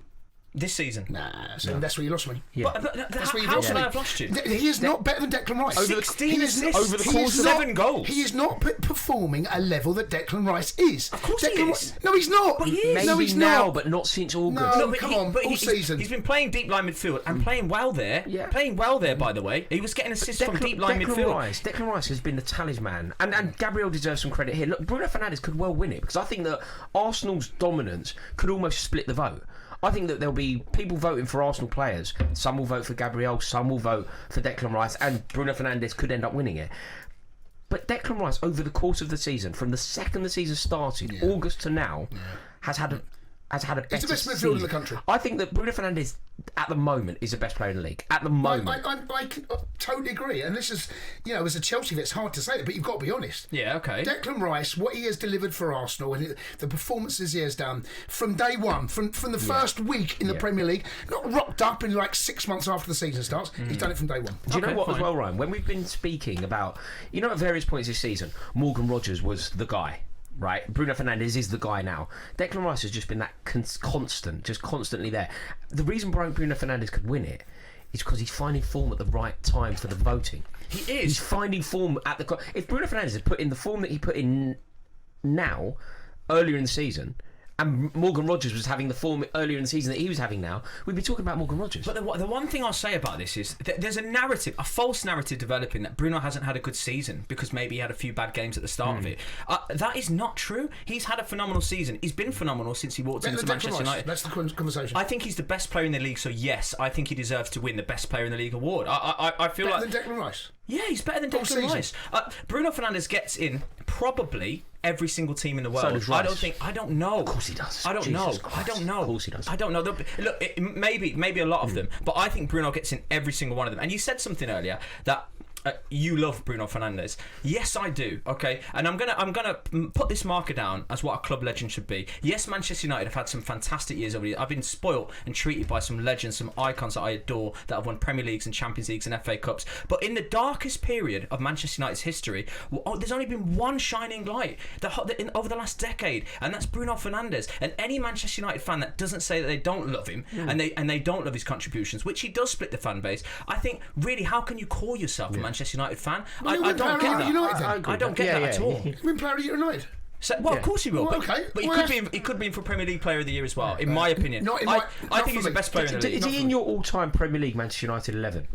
This season. Nah, so that's where you lost me. Yeah. But That's where you how lost can me. I have lost you? He is not better than Declan Rice. 16 assists over the he course is of not- 7 goals. He is not performing a level that Declan Rice is. Of course he Declan is. No, he's not. But he is. Maybe No, he's now, not. but not since August. No. come on, all season. He's been playing deep line midfield and playing well there. Yeah. Playing well there, by the way. He was getting assists from deep line midfield. Declan Rice has been the talisman, and Gabriel deserves some credit here. Look, Bruno Fernandes could well win it because I think that Arsenal's dominance could almost split the vote. I think that there'll be people voting for Arsenal players. Some will vote for Gabriel, some will vote for Declan Rice, and Bruno Fernandes could end up winning it. But Declan Rice, over the course of the season, from the second the season started, August to now, has had a better He's the best midfielder season. in the country. I think that Bruno Fernandes, at the moment, is the best player in the league. At the moment. I can totally agree. And this is, as a Chelsea fan, it's hard to say it, but you've got to be honest. Yeah, okay. Declan Rice, what he has delivered for Arsenal and the performances he has done from day one, from the first week in the Premier League, not rocked up in like 6 months after the season starts. He's done it from day one. Do you know what fine. as well, Ryan? When we've been speaking about, at various points this season, Morgan Rogers was the guy. Right, Bruno Fernandes is the guy now. Declan Rice has just been that constant, just constantly there. The reason Bruno Fernandes could win it is because he's finding form at the right time for the voting. He He's is. finding form at the. If Bruno Fernandes had put in the form that he put in now, earlier in the season, and Morgan Rogers was having the form earlier in the season that he was having now, we'd be talking about Morgan Rogers. But the one thing I'll say about this is that there's a false narrative developing that Bruno hasn't had a good season because maybe he had a few bad games at the start of it. That is not true. He's had a phenomenal season. He's been phenomenal since he walked into Manchester United. That's the conversation. I think he's the best player in the league, so yes, I think he deserves to win the best player in the league award. I feel Better like than Declan Rice. yeah, he's better than All Declan season. Rice. Bruno Fernandes gets in probably every single team in the world. So does Rice. I don't know. Of course he does. I don't Jesus know. Christ. I don't know. Of course he does. I don't know. Look, maybe a lot of them, but I think Bruno gets in every single one of them. And you said something earlier that you love Bruno Fernandes. Yes, I do. Okay, and I'm gonna put this marker down as what a club legend should be. Yes, Manchester United have had some fantastic years over the years. I've been spoilt and treated by some legends, some icons that I adore that have won Premier Leagues and Champions Leagues and FA Cups. But in the darkest period of Manchester United's history, there's only been one shining light over the last decade, and that's Bruno Fernandes. And any Manchester United fan that doesn't say that they don't love him and they don't love his contributions, which he does split the fan base, I think really, how can you call yourself a Manchester United fan? I don't get that. I don't get that at all. Win Player of United. So, of course he will. Well, but okay. But he could be in for Premier League Player of the Year as well, in my opinion. I think he's the best player in the league. Is he in your all-time Premier League Manchester United 11?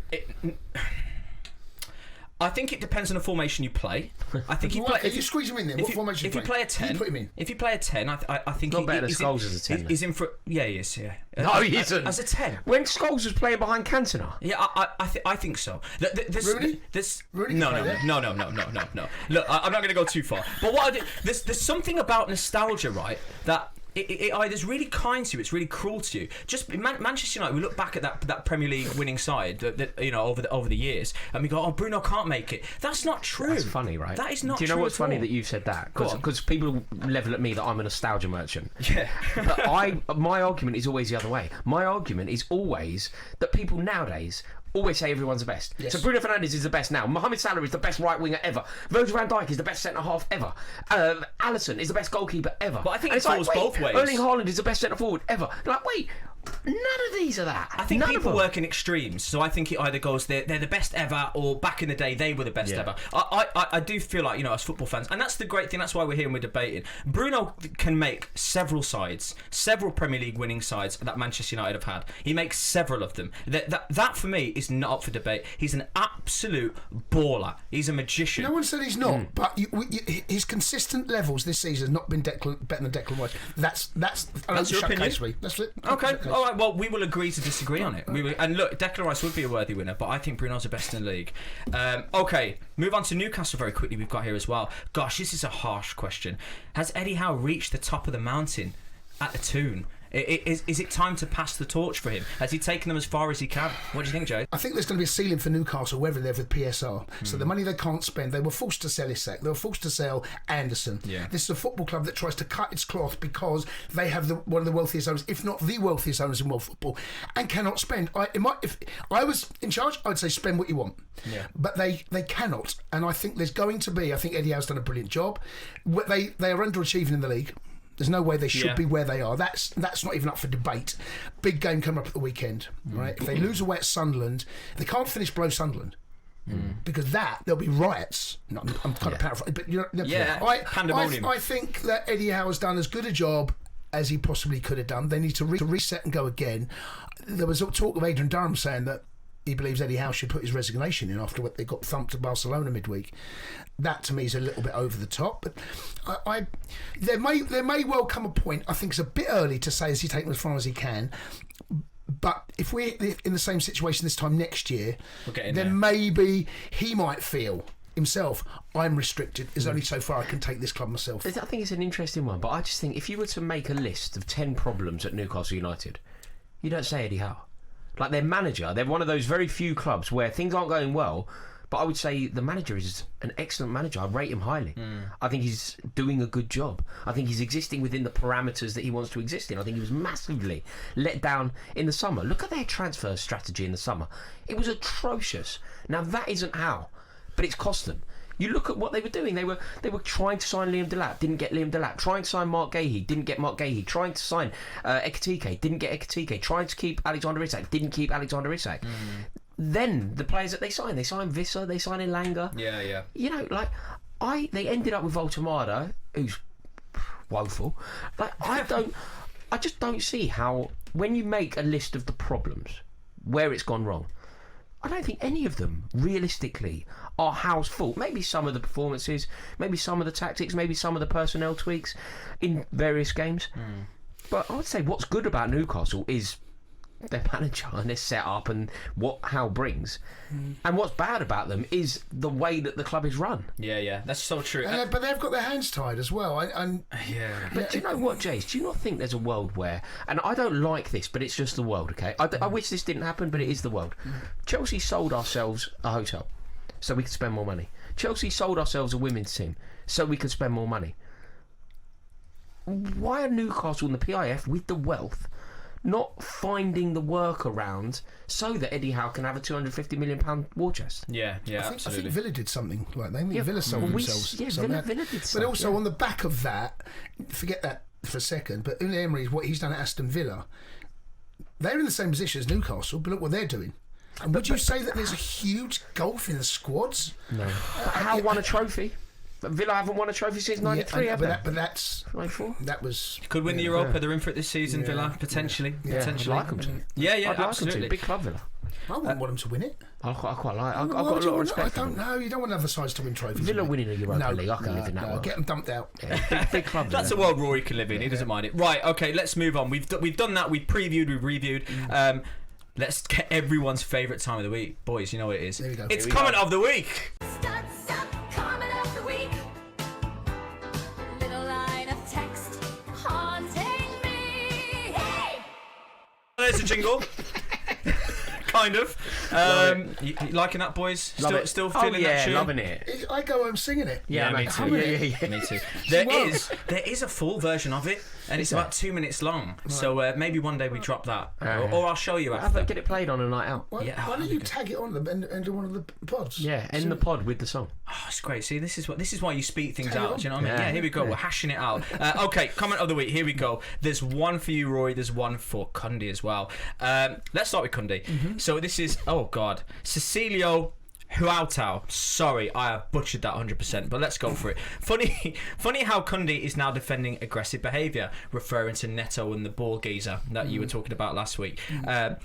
I think it depends on the formation you play. I think if you squeeze him in there, what formation if you play a 10, you put him in. If you play a 10, I think not better than Scholes as a 10. He's in for he is. Yeah. No, he isn't. As a 10. When Scholes was playing behind Cantona. Yeah, I think so. Rooney? Rooney? No. Look, I'm not going to go too far. But there's something about nostalgia, right? That. It either's really kind to you, it's really cruel to you. Just Manchester United, we look back at that Premier League winning side that over the years, and we go, "Oh, Bruno can't make it." That's not true. That's funny, right? That is not true. Do you know what's funny all. that you've said that? Because people level at me that I'm a nostalgia merchant. Yeah. But my argument is always the other way. My argument is always that people nowadays always say everyone's the best. Yes. So Bruno Fernandes is the best now. Mohamed Salah is the best right winger ever. Virgil van Dijk is the best centre half ever. Alisson is the best goalkeeper ever. But I think it falls both ways. Erling Haaland is the best centre forward ever. Like, wait, none of these are that. I think people work in extremes, so I think it either goes they're the best ever, or back in the day they were the best ever. I do feel like, as football fans, and that's the great thing, that's why we're here and we're debating. Bruno can make several Premier League winning sides that Manchester United have had. He makes several of them. That for me is not up for debate. He's an absolute baller. He's a magician. No one said he's not, but his consistent levels this season has not been better than Declan Rice. That's your opinion. That's it. Okay, all right. Well, we will agree to disagree on it. And look, Declan Rice would be a worthy winner, but I think Bruno's the best in the league. Okay, move on to Newcastle very quickly. We've got here as well. Gosh, this is a harsh question. Has Eddie Howe reached the top of the mountain at the Toon? Is it time to pass the torch for him? Has he taken them as far as he can? What do you think, Joe? I think there's going to be a ceiling for Newcastle, whether they're with PSR. So the money they can't spend, they were forced to sell Isak. They were forced to sell Anderson. Yeah. This is a football club that tries to cut its cloth because they have one of the wealthiest owners, if not the wealthiest owners in world football, and cannot spend. If I was in charge, I'd say spend what you want. Yeah. But they cannot. And I think there's going to be, I think Eddie Howe's done a brilliant job. They are underachieving in the league. There's no way they should be where they are. That's not even up for debate. Big game coming up at the weekend, right? If they lose away at Sunderland, they can't finish below Sunderland. Because there'll be riots. No, I'm kind of paraphrasing, but pandemonium. I think that Eddie Howe has done as good a job as he possibly could have done. They need to reset and go again. There was talk of Adrian Durham saying that he believes Eddie Howe should put his resignation in after what they got thumped at Barcelona midweek. That to me is a little bit over the top, but there may well come a point. I think it's a bit early to say, has he taken as far as he can? But if we're in the same situation this time next year, then maybe he might feel himself, I'm restricted. There's only so far I can take this club myself. I think it's an interesting one, but I just think if you were to make a list of 10 problems at Newcastle United, you don't say Eddie Howe. Like, their manager, they're one of those very few clubs where things aren't going well, but I would say the manager is an excellent manager. I rate him highly. I think he's doing a good job. I think he's existing within the parameters that he wants to exist in. I think he was massively let down in the summer. Look at their transfer strategy in the summer. It was atrocious. Now, that isn't Howe, but it's cost them. You look at what they were doing. They were trying to sign Liam Delap, didn't get Liam Delap. Trying to sign Mark Gahey, didn't get Mark Gahey. Trying to sign Ekitike, didn't get Ekitike. Trying to keep Alexander Isak, didn't keep Alexander Isak. Then the players that they signed Visser, they signed Elanga. Yeah. You know, they ended up with Voltemado, who's woeful. Like, I just don't see how, when you make a list of the problems where it's gone wrong, I don't think any of them realistically are Howe's fault. Maybe some of the performances, maybe some of the tactics, maybe some of the personnel tweaks in various games. But I would say what's good about Newcastle is their manager and their setup and what Howe brings. And what's bad about them is the way that the club is run. Yeah, that's so true. But they've got their hands tied as well. But do you know what, Jace? Do you not think there's a world where, and I don't like this, but it's just the world, okay? I wish this didn't happen, but it is the world. Chelsea sold ourselves a hotel so we could spend more money. Chelsea sold ourselves a women's team so we could spend more money. Why are Newcastle and the PIF, with the wealth, not finding the workaround so that Eddie Howe can have a £250 million war chest? Yeah, I think Villa did something like that. I think Yeah, Villa sold themselves. Villa did something. But also on the back of that, forget that for a second, but Unai Emery, what he's done at Aston Villa, they're in the same position as Newcastle, but look what they're doing. And would you say that there's a huge gulf in the squads? No. But Howe won a trophy. Villa haven't won a trophy since '93, have they? But that's 94. That was could win the Europa. They're in for it this season. Villa potentially. I'd like them to. Yeah, I'd like absolutely. them to. Big club, Villa. I wouldn't want them to win it. I quite like. I've got a lot of respect. I don't know. You don't want other sides to win trophies. Villa winning a Europa League. I can live in that world. Get them dumped out. Yeah, big club. That's a world Rory can live in. He doesn't mind it. Right. Okay. Let's move on. We've done that. We've previewed. We've reviewed. Let's get everyone's favourite time of the week, boys. You know what it is. There we go. It's comment of the week. There's a jingle. Kind of. You liking that, boys? Still feeling that tune? Loving it. I go home singing it. Yeah, me too. Yeah. Me too. There is a full version of it, and it's about 2 minutes long. Right. So maybe one day we drop that, or I'll show you after. Get it played on a night out. Why don't you tag it on and do one of the pods? Yeah, end the pod with the song. Oh, it's great. See, this is why you speak things out. Do you know what I mean? Yeah, here we go. We're hashing it out. Okay, comment of the week. Here we go. There's one for you, Rory. There's one for Cundy as well. Let's start with Cundy. So this is, oh God, Cecilio Huautau. Sorry, I have butchered that 100%, but let's go for it. Funny how Cundy is now defending aggressive behaviour, referring to Neto and the ball geezer that you were talking about last week.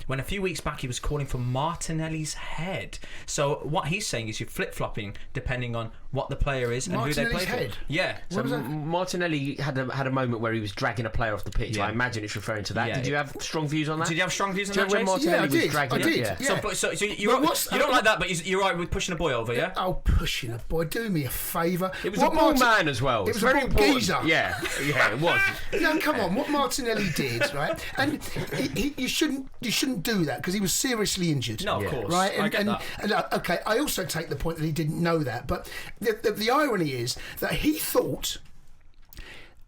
When a few weeks back he was calling for Martinelli's head. So what he's saying is you're flip-flopping depending on what the player is and who they play head? for. Yeah. So Martinelli had a moment where he was dragging a player off the pitch. Yeah. I imagine it's referring to that. Yeah. Did you have strong views on that? Did you have strong views on that, when Martinelli was dragging I did. Yeah. So you don't like that, but you're right with pushing a boy over, yeah? Oh, pushing a boy. Do me a favour. It was a ball man as well. It was very a ball geezer. Yeah, it was. No, come on. What Martinelli did, right? And you shouldn't do that because he was seriously injured. No, of course. Right? I get that. And, okay, I also take the point that he didn't know that, but the irony is that he thought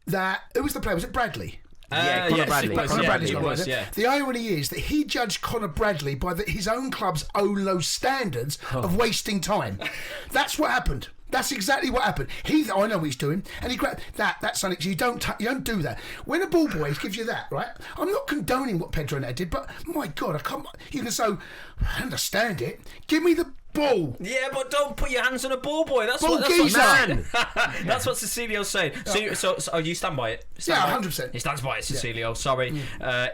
that who was the player? Was it Bradley? Conor Bradley. Conor Bradley's got was, right. The irony is that he judged Conor Bradley by his own club's own low standards of wasting time. That's what happened. That's exactly what happened. I know what he's doing, and he grabbed that's something. So you don't do that. When a ball boy gives you that, right? I'm not condoning what Pedro Neto did, but my God, I can't. You can say, I understand it. Give me the ball. Yeah, but don't put your hands on a ball boy. That's ball what that's what Cecilio's saying. So you stand by it? Yeah, 100%. He stands by it, Cecilio. Sorry,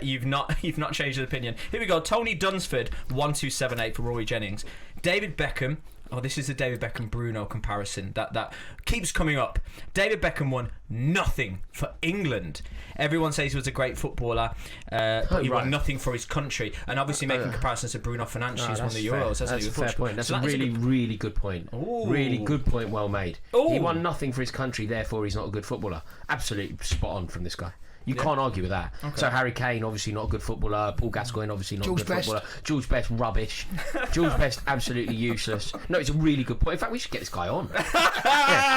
you've not changed your opinion. Here we go. Tony Dunsford 1278 for Rory Jennings. David Beckham. Oh, this is the David Beckham-Bruno comparison that keeps coming up. David Beckham won nothing for England. Everyone says he was a great footballer, but he won nothing for his country. And obviously making comparisons to Bruno Fernandes, who's won the Euros. That's a fair point. That's a really good point. Ooh. Really good point, well made. Ooh. He won nothing for his country, therefore he's not a good footballer. Absolutely spot on from this guy. You can't argue with that. Okay. So Harry Kane, obviously not a good footballer. Paul Gascoigne, obviously not a good footballer. George Best, rubbish. George Best, absolutely useless. No, it's a really good point. In fact, we should get this guy on.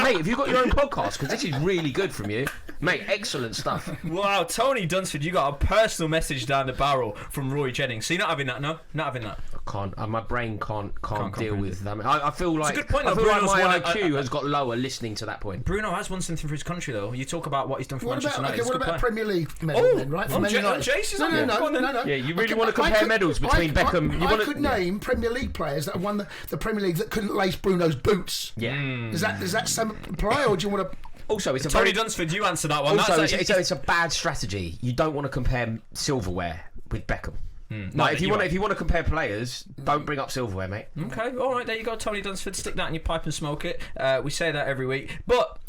Mate, have you got your own podcast? Because this is really good from you. Mate, excellent stuff. Wow, Tony Dunsford, you got a personal message down the barrel from Roy Jennings. So you're not having that, no? Not having that? I can't. My brain can't deal with that. I feel like, it's a good point, I feel like my won IQ has got lower listening to that point. Bruno has won something for his country, though. You talk about what he's done for Manchester United. What about Premier League medal then, right? No. Yeah, you really want to compare medals between Beckham... I could name Premier League players that have won the Premier League that couldn't lace Bruno's boots. Yeah. Does that some apply, or do you want to... Also, it's a Tony Dunsford, you answer that one. Also, it's a bad strategy. You don't want to compare silverware with Beckham. If you want to compare players, don't bring up silverware, mate. Okay, all right, there you go, Tony Dunsford. Stick that in your pipe and smoke it. We say that every week. But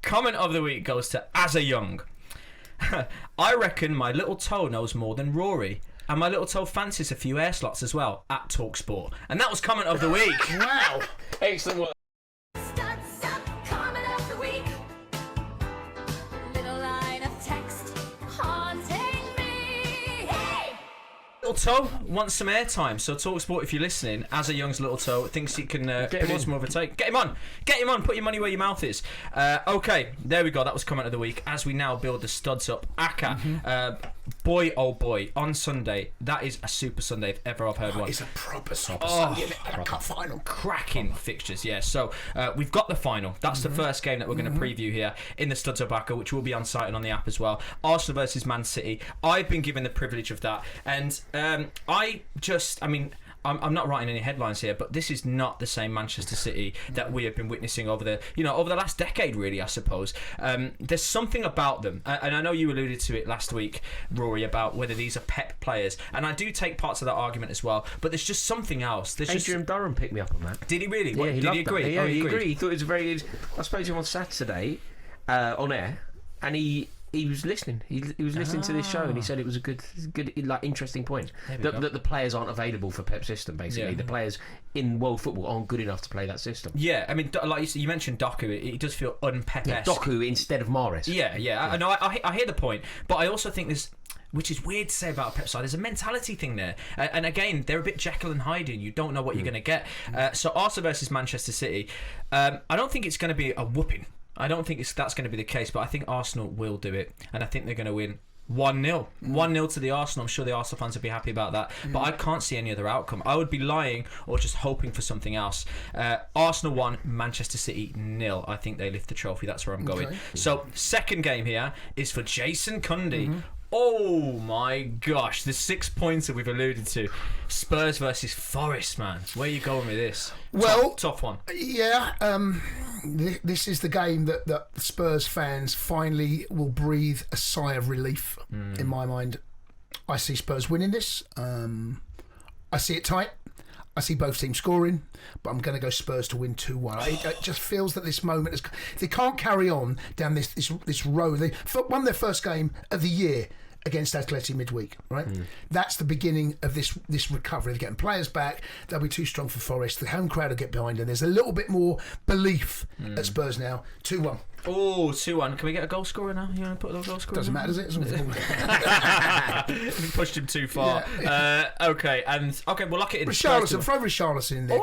comment of the week goes to Asa Young. I reckon my little toe knows more than Rory. And my little toe fancies a few air slots as well at talkSPORT. And that was comment of the week. Wow. Excellent work. Starts up, comment of the week. Little line of text haunting me. Hey! Little toe wants some airtime, so talkSPORT, if you're listening, as a Young's little toe thinks he can produce more of a take. Get him on, put your money where your mouth is. Okay, there we go, that was comment of the week. As we now build the studs up, Aka, boy oh boy, on Sunday, that is a super Sunday if ever I've heard one. It's a proper Sunday, isn't it? And a cup final. Cracking fixtures, yeah. So we've got the final. That's the first game that we're going to preview here in the Studs Up Aka, which will be on site and on the app as well. Arsenal versus Man City. I've been given the privilege of that, and I'm not writing any headlines here, but this is not the same Manchester City that we have been witnessing over the last decade, really, I suppose. There's something about them, and I know you alluded to it last week, Rory, about whether these are Pep players, and I do take parts of that argument as well, but there's just something else. Adrian Durham picked me up on that. Did he really? Yeah, Did he agree? That. Yeah, he agreed. He thought it was a very good... I spoke to him on Saturday on air, and he was listening. He was listening to this show, and he said it was a good, like, interesting point that the players aren't available for Pep's system. Basically, the players in world football aren't good enough to play that system. Yeah, I mean, like you mentioned, Doku. It does feel un-Pep-esque. Yeah, Doku instead of Mahrez. Yeah. I know. I hear the point, but I also think there's, which is weird to say about a Pep side, there's a mentality thing there. And again, they're a bit Jekyll and Hyde. You don't know what you're going to get. So Arsenal versus Manchester City. I don't think it's going to be a whooping. I don't think that's going to be the case, but I think Arsenal will do it, and I think they're going to win 1-0. 1-0 to the Arsenal. I'm sure the Arsenal fans would be happy about that, but I can't see any other outcome. I would be lying or just hoping for something else. Arsenal 1, Manchester City 0. I think they lift the trophy. That's where I'm going. Okay. So, second game here is for Jason Cundy. Oh my gosh, the 6 pointer we've alluded to. Spurs versus Forest, man. Where are you going with this? Well, tough one. Yeah, this is the game that Spurs fans finally will breathe a sigh of relief. In my mind, I see Spurs winning this. I see it tight. I see both teams scoring, but I'm going to go Spurs to win 2-1. It just feels that this moment is, they can't carry on down this road. They won their first game of the year against Atleti midweek, right? That's the beginning of this recovery. They're getting players back. They'll be too strong for Forest. The home crowd will get behind them. There's a little bit more belief at Spurs now. 2-1. Oh, 2-1. Can we get a goal scorer now? You want to put a goal scorer? Doesn't matter, does it? We pushed him too far. Yeah. Okay, we'll lock it in. Richarlison, throw Richarlison in there.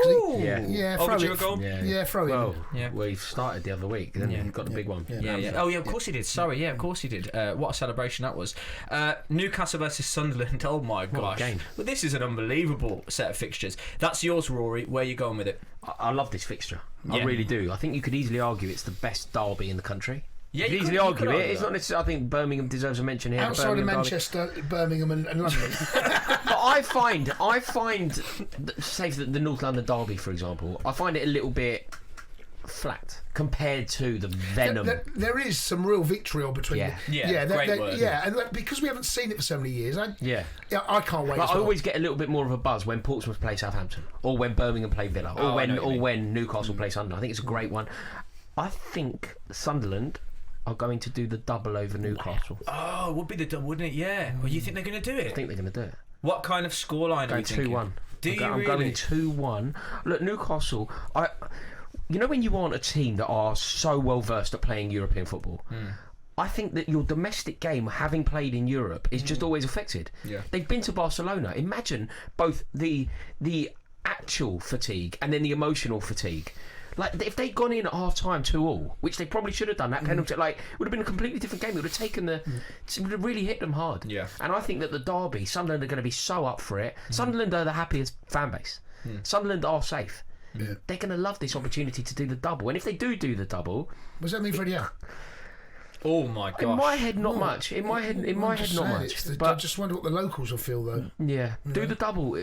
Yeah. Throw Overdue it. a goal? Yeah, throw it. Well, Yeah. we started the other week, then we got the big one. Yeah. Oh, yeah, of course he did. Sorry, yeah, of course he did. What a celebration that was. Newcastle versus Sunderland. Oh, my gosh. Game. Well, this is an unbelievable set of fixtures. That's yours, Rory. Where are you going with it? I love this fixture. I really do. I think you could easily argue it's the best derby in the country. Yeah, you could easily argue it. It's not necessarily. I think Birmingham deserves a mention here. Outside of Manchester, Birmingham and London. But I find, say the North London derby, for example, I find it a little bit flat compared to the venom. There is some real vitriol between. Great word. Yeah, and because we haven't seen it for so many years, I can't wait. But I always get a little bit more of a buzz when Portsmouth play Southampton, or when Birmingham play Villa, or when Newcastle play Sunderland. I think it's a great one. I think Sunderland are going to do the double over Newcastle. Oh, it would be the double, wouldn't it? Yeah. Well, you think they're going to do it? I think they're going to do it. What kind of scoreline are you thinking? 2-1. I'm going 2-1. Look, Newcastle, you know when you want a team that are so well versed at playing European football, I think that your domestic game, having played in Europe, is just always affected. Yeah. They've been to Barcelona. Imagine both the actual fatigue and then the emotional fatigue. Like, if they'd gone in at half-time 2-2, which they probably should have done, that penalty, it would have been a completely different game. It would have taken it would have really hit them hard. Yeah. And I think that the derby, Sunderland are going to be so up for it. Sunderland are the happiest fan base. Sunderland are safe. Yeah. They're going to love this opportunity to do the double. And if they do the double... What does that mean for Ryon? Oh my gosh. In my head, not much. In my head, not much. But I just wonder what the locals will feel, though. Yeah. Do the double.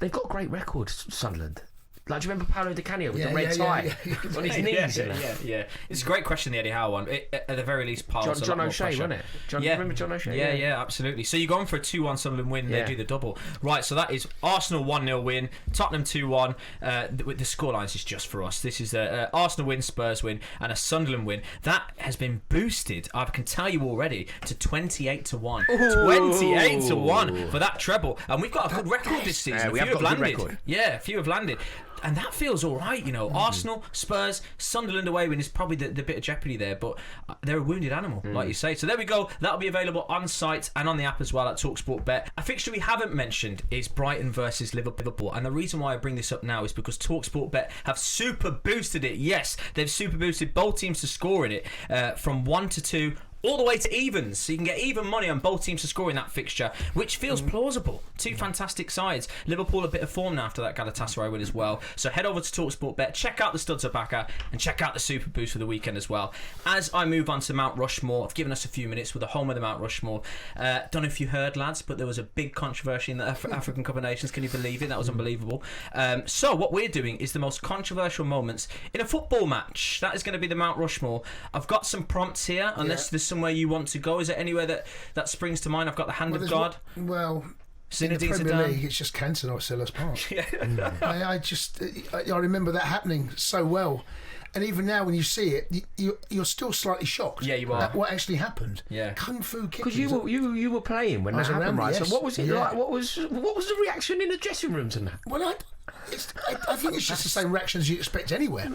They've got a great record, Sunderland. Like, do you remember Paolo Di Canio with the red tie on his knees? Yeah. It's a great question, the Eddie Howe one. At the very least, piles John O'Shea, wasn't it? Remember John O'Shea? Yeah, absolutely. So you're going for a 2-1 Sunderland win. They do the double. Right, so that is Arsenal 1-0 win, Tottenham 2-1. The scorelines is just for us. This is a Arsenal win, Spurs win, and a Sunderland win. That has been boosted, I can tell you already, to 28-1. 28-1 for that treble. And we've got a good record this season. We have got a good record. Yeah, a few have landed. And that feels all right, you know. Arsenal, Spurs, Sunderland away win is probably the bit of jeopardy there, but they're a wounded animal, like you say. So there we go. That'll be available on site and on the app as well at talkSPORT Bet. A fixture we haven't mentioned is Brighton versus Liverpool. And the reason why I bring this up now is because talkSPORT Bet have super boosted it. Yes, they've super boosted both teams to score in it from 1 to 2. All the way to evens, so you can get even money on both teams to score in that fixture, which feels plausible. Two fantastic sides. Liverpool a bit of form now after that Galatasaray win as well. So head over to talkSPORT Bet, check out the Studs Backer, and check out the Super Boost for the weekend as well. As I move on to Mount Rushmore, I've given us a few minutes with the home of the Mount Rushmore. Don't know if you heard, lads, but there was a big controversy in the African Cup of Nations. Can you believe it? That was unbelievable. So what we're doing is the most controversial moments in a football match. That is going to be the Mount Rushmore. I've got some prompts here, unless there's somewhere you want to go. Is there anywhere that springs to mind? I've got the hand of God. In the Zinedine Premier Zidane. League, it's just Cantona or Selhurst Park. I remember that happening so well. And even now, when you see it, you're still slightly shocked. Yeah, you are. At what actually happened? Yeah. Kung fu kick. Because you were playing when that happened, right? Yes. So what was it Yeah. like? What was the reaction in the dressing rooms and that? Well, I think it's just the same reaction as you expect anywhere.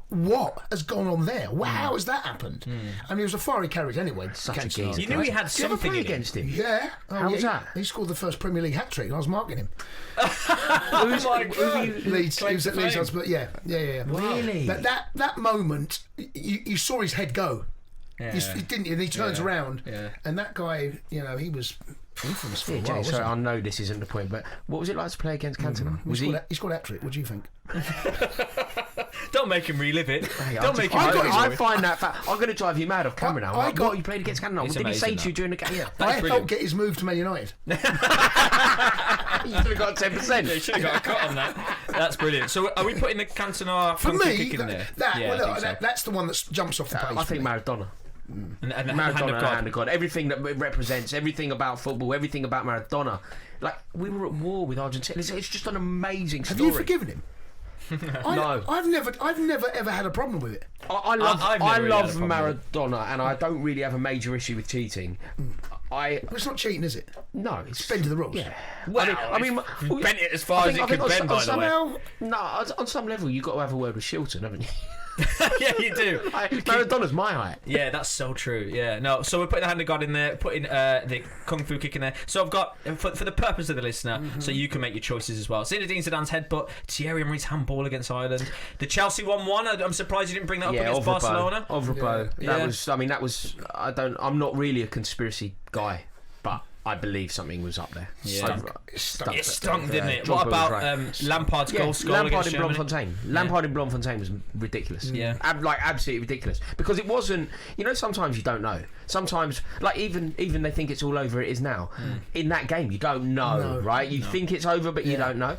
What has gone on there? How has that happened? I mean, he was a fiery character anyway. Such a Cantona. geezer. You knew he had Did you ever something play in him. against him? Yeah. How was that? He scored the first Premier League hat-trick and I was marking him. Leeds. Leeds, he was at Leeds, but yeah. Really? But that moment, you saw his head go. Yeah. He didn't, and he turns around, Yeah. and that guy, he was infamous for a while. Jay, Wasn't sorry, he? I know this isn't the point, but what was it like to play against Cantona? He scored hat-trick. What do you think? Don't make him relive it. Hey, Don't make him relive I it. find that fact. I'm going to drive you mad off camera now. What, you played against Cantona? What It's did he say amazing, to you during the game? Yeah. I brilliant. helped get his move to Man United. You should have got 10%. They should have got a cut on that. That's brilliant. So are we putting the Cantona For kung fu me, kick in there? well, I think that's the one that jumps off the page. I think Maradona. And the hand Maradona, of God. hand of God. Everything that it represents, everything about football, everything about Maradona. Like, we were at war with Argentina. It's just an amazing Have story. you forgiven him? No. I've never ever had a problem with it. I love I've never really had a problem with Maradona, and I don't really have a major issue with cheating. Well, it's not cheating, is it? No, it's Bend to the rules. Yeah. Well, I mean, bent it as far as it could bend, by the way. Well, no, on some level, you've got to have a word with Shilton, haven't you? Yeah, you do. Maradona's my height. Yeah, that's so true. Yeah, no. So we're putting the hand of God in there, putting the kung fu kick in there. So I've got for the purpose of the listener, so you can make your choices as well. Zinedine Zidane's headbutt, Thierry Henry's handball against Ireland, the Chelsea 1-1. I'm surprised you didn't bring that up against Barcelona. Overbo. Yeah. That was. I'm not really a conspiracy guy, but I believe something was up there. Yeah. it stunk. It stunk, didn't it? Drogba What was about right. Lampard's goal Lampard against in Germany? Bloemfontein. Lampard in Bloemfontein was ridiculous. Yeah. Absolutely ridiculous. Because it wasn't. Sometimes you don't know. Sometimes, like even they think it's all over. It is now. In that game, you don't know, right? You think it's over, but you don't know.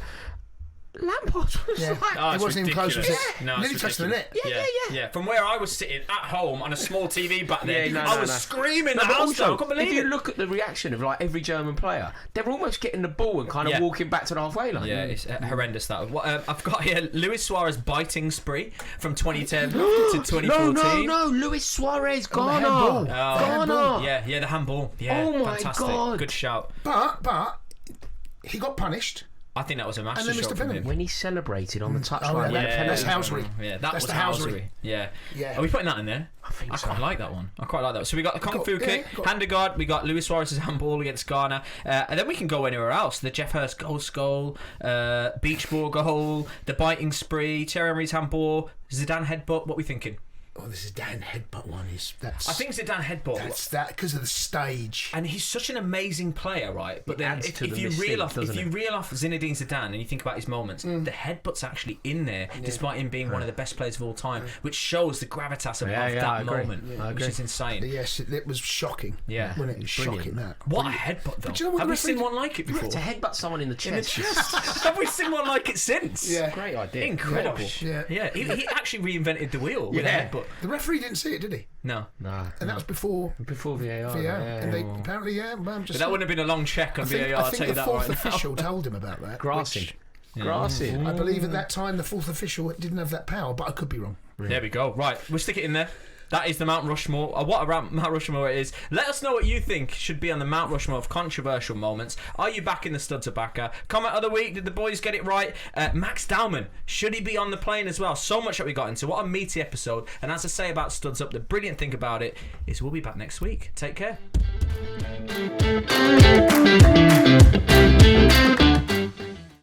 Lampard was Yeah. like. Oh, It it's wasn't even close, was ridiculous. it? No, Nearly it's touched the ridiculous. net. Yeah. From where I was sitting at home on a small TV back then, Yeah, I was screaming the But house down. I also, couldn't believe if you it. look at the reaction of like every German player, they're almost getting the ball and kind of Yeah. walking back to the halfway line. Yeah, it's horrendous that. I've got here Luis Suarez biting spree from 2010 to 2014. No, Luis Suarez, the handball. Ghana. handball. Yeah, the handball. Yeah, Oh my fantastic. God. Good shout. But he got punished. I think that was a And master then shot missed the from penalty. him. When he celebrated on the touchline, yeah, that's housery. Yeah, that That's was the housery. housery. Yeah. Yeah. Are we putting that in there? I think I so. quite like that one. I quite like that. So we got the kung fu yeah, kick, got- hand of God. We got Luis Suarez's handball against Ghana, and then we can go anywhere else. The Jeff Hurst goal, beach ball goal, the biting spree, Thierry Henry's handball, Zidane headbutt. What are we thinking? Oh, this is Dan headbutt one. That's I think Zidane headbutt. that's that because of the stage. And he's such an amazing player, right? But then adds if to the you mystique, reel off doesn't Zinedine Zidane and you think about his moments, the headbutt's actually in there, despite him being one of the best players of all time, which shows the gravitas of I that agree. moment, I which agree. is insane. Yes, it was shocking. Yeah. Wasn't it? It was shocking that. What a headbutt, though! do you know what Have the we seen referee- one like it before? To headbutt someone in the In the chest. chest. Have we seen one like it since? Yeah. Great idea. Incredible. Gosh, yeah. He actually reinvented the wheel with a Yeah. headbutt. The referee didn't see it, did he? No. Nah. And that was before Before VAR. VAR. Yeah, And they apparently, well, I'm just But that wouldn't have been a long check on I think, VAR, I'll I think tell you the that fourth right now. official told him about that. Grassing. which Grassing. I believe at that time the fourth official didn't have that power, but I could be wrong. There we go. Right, we'll stick it in there. That is the Mount Rushmore. What a Mount Rushmore it is. Let us know what you think should be on the Mount Rushmore of controversial moments. Are you back in the Studs or Backer? Comment of the week. Did the boys get it right? Max Dowman, should he be on the plane as well? So much that we got into. What a meaty episode. And as I say about Studs Up, the brilliant thing about it is we'll be back next week. Take care.